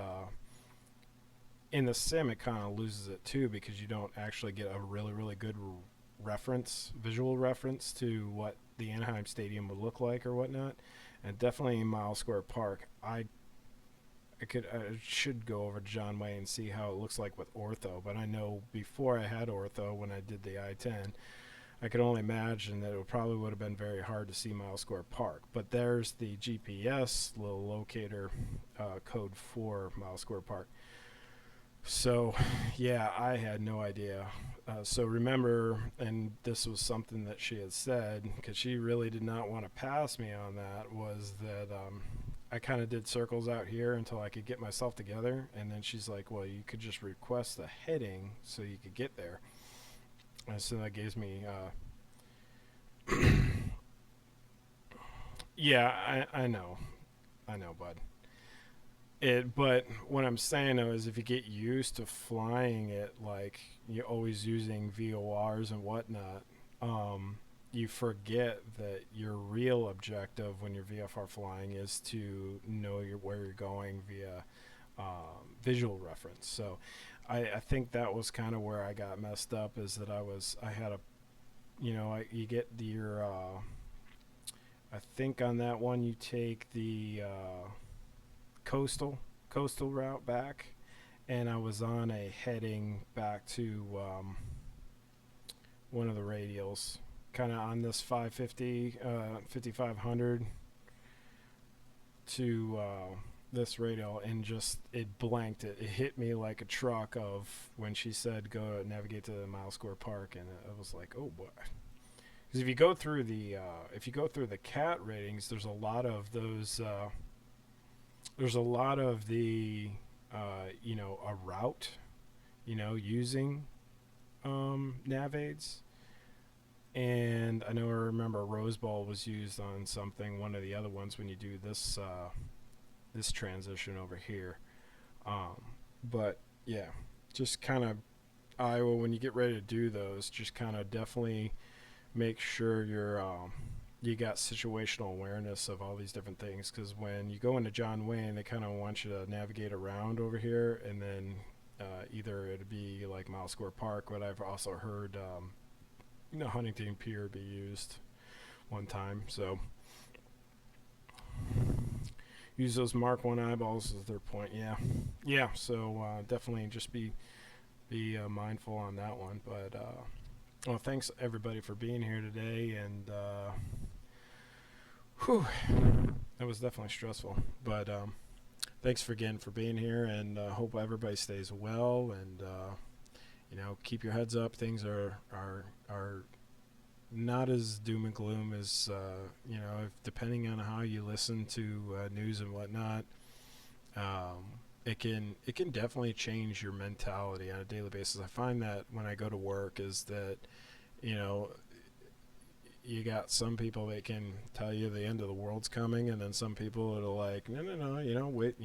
in the sim it kind of loses it too, because you don't actually get a really, really good visual reference to what the Anaheim Stadium would look like or whatnot. And definitely in Mile Square Park, I should go over to John Way and see how it looks like with ortho, but I know before I had ortho, when I did the I-10, I could only imagine that it probably would have been very hard to see Mile Square Park. But there's the GPS little locator code for Mile Square Park. So, yeah, I had no idea. So remember, and this was something that she had said, because she really did not want to pass me on that, was that I kind of did circles out here until I could get myself together, and then she's like, well, you could just request the heading so you could get there. And so that gives me, yeah, I know, bud. But what I'm saying though is if you get used to flying it, like you're always using VORs and whatnot, you forget that your real objective when you're VFR flying is to know where you're going via visual reference. So I think that was kind of where I got messed up, is that I had a, you get your, I think on that one you take the coastal route back, and I was on a heading back to one of the radials, kind of on this 550 5500 to this radial, and just it blanked it hit me like a truck of when she said go navigate to the mile square park, and I was like, oh boy. Because if you go through the cat ratings, there's a lot of those there's a lot of the a route, using nav aids. And I remember Rose Bowl was used on something, one of the other ones, when you do this this transition over here. But yeah, just kind of Iowa, when you get ready to do those, just kind of definitely make sure you got situational awareness of all these different things, because when you go into John Wayne, they kind of want you to navigate around over here, and then either it'd be like Mile Square Park, but I've also heard Huntington Pier be used one time. So use those Mark 1 eyeballs as their point. Yeah. So definitely just be mindful on that one. But well, thanks everybody for being here today, and that was definitely stressful. But thanks again for being here, and hope everybody stays well, and keep your heads up. Things are not as doom and gloom as depending on how you listen to news and whatnot. It can definitely change your mentality on a daily basis. I find that when I go to work, is that you got some people that can tell you the end of the world's coming, and then some people that are like, no, wait,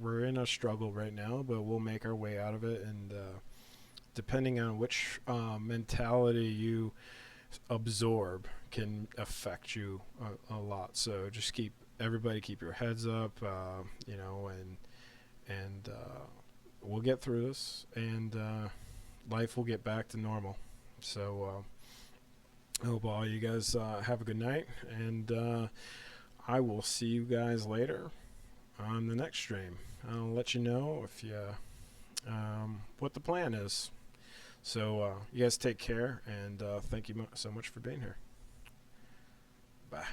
we're in a struggle right now, but we'll make our way out of it. And depending on which mentality you absorb can affect you a lot. So just keep your heads up, and we'll get through this, and life will get back to normal. So I hope all you guys have a good night, and I will see you guys later on the next stream. I'll let you know if what the plan is. So you guys take care, and thank you so much for being here. Bye.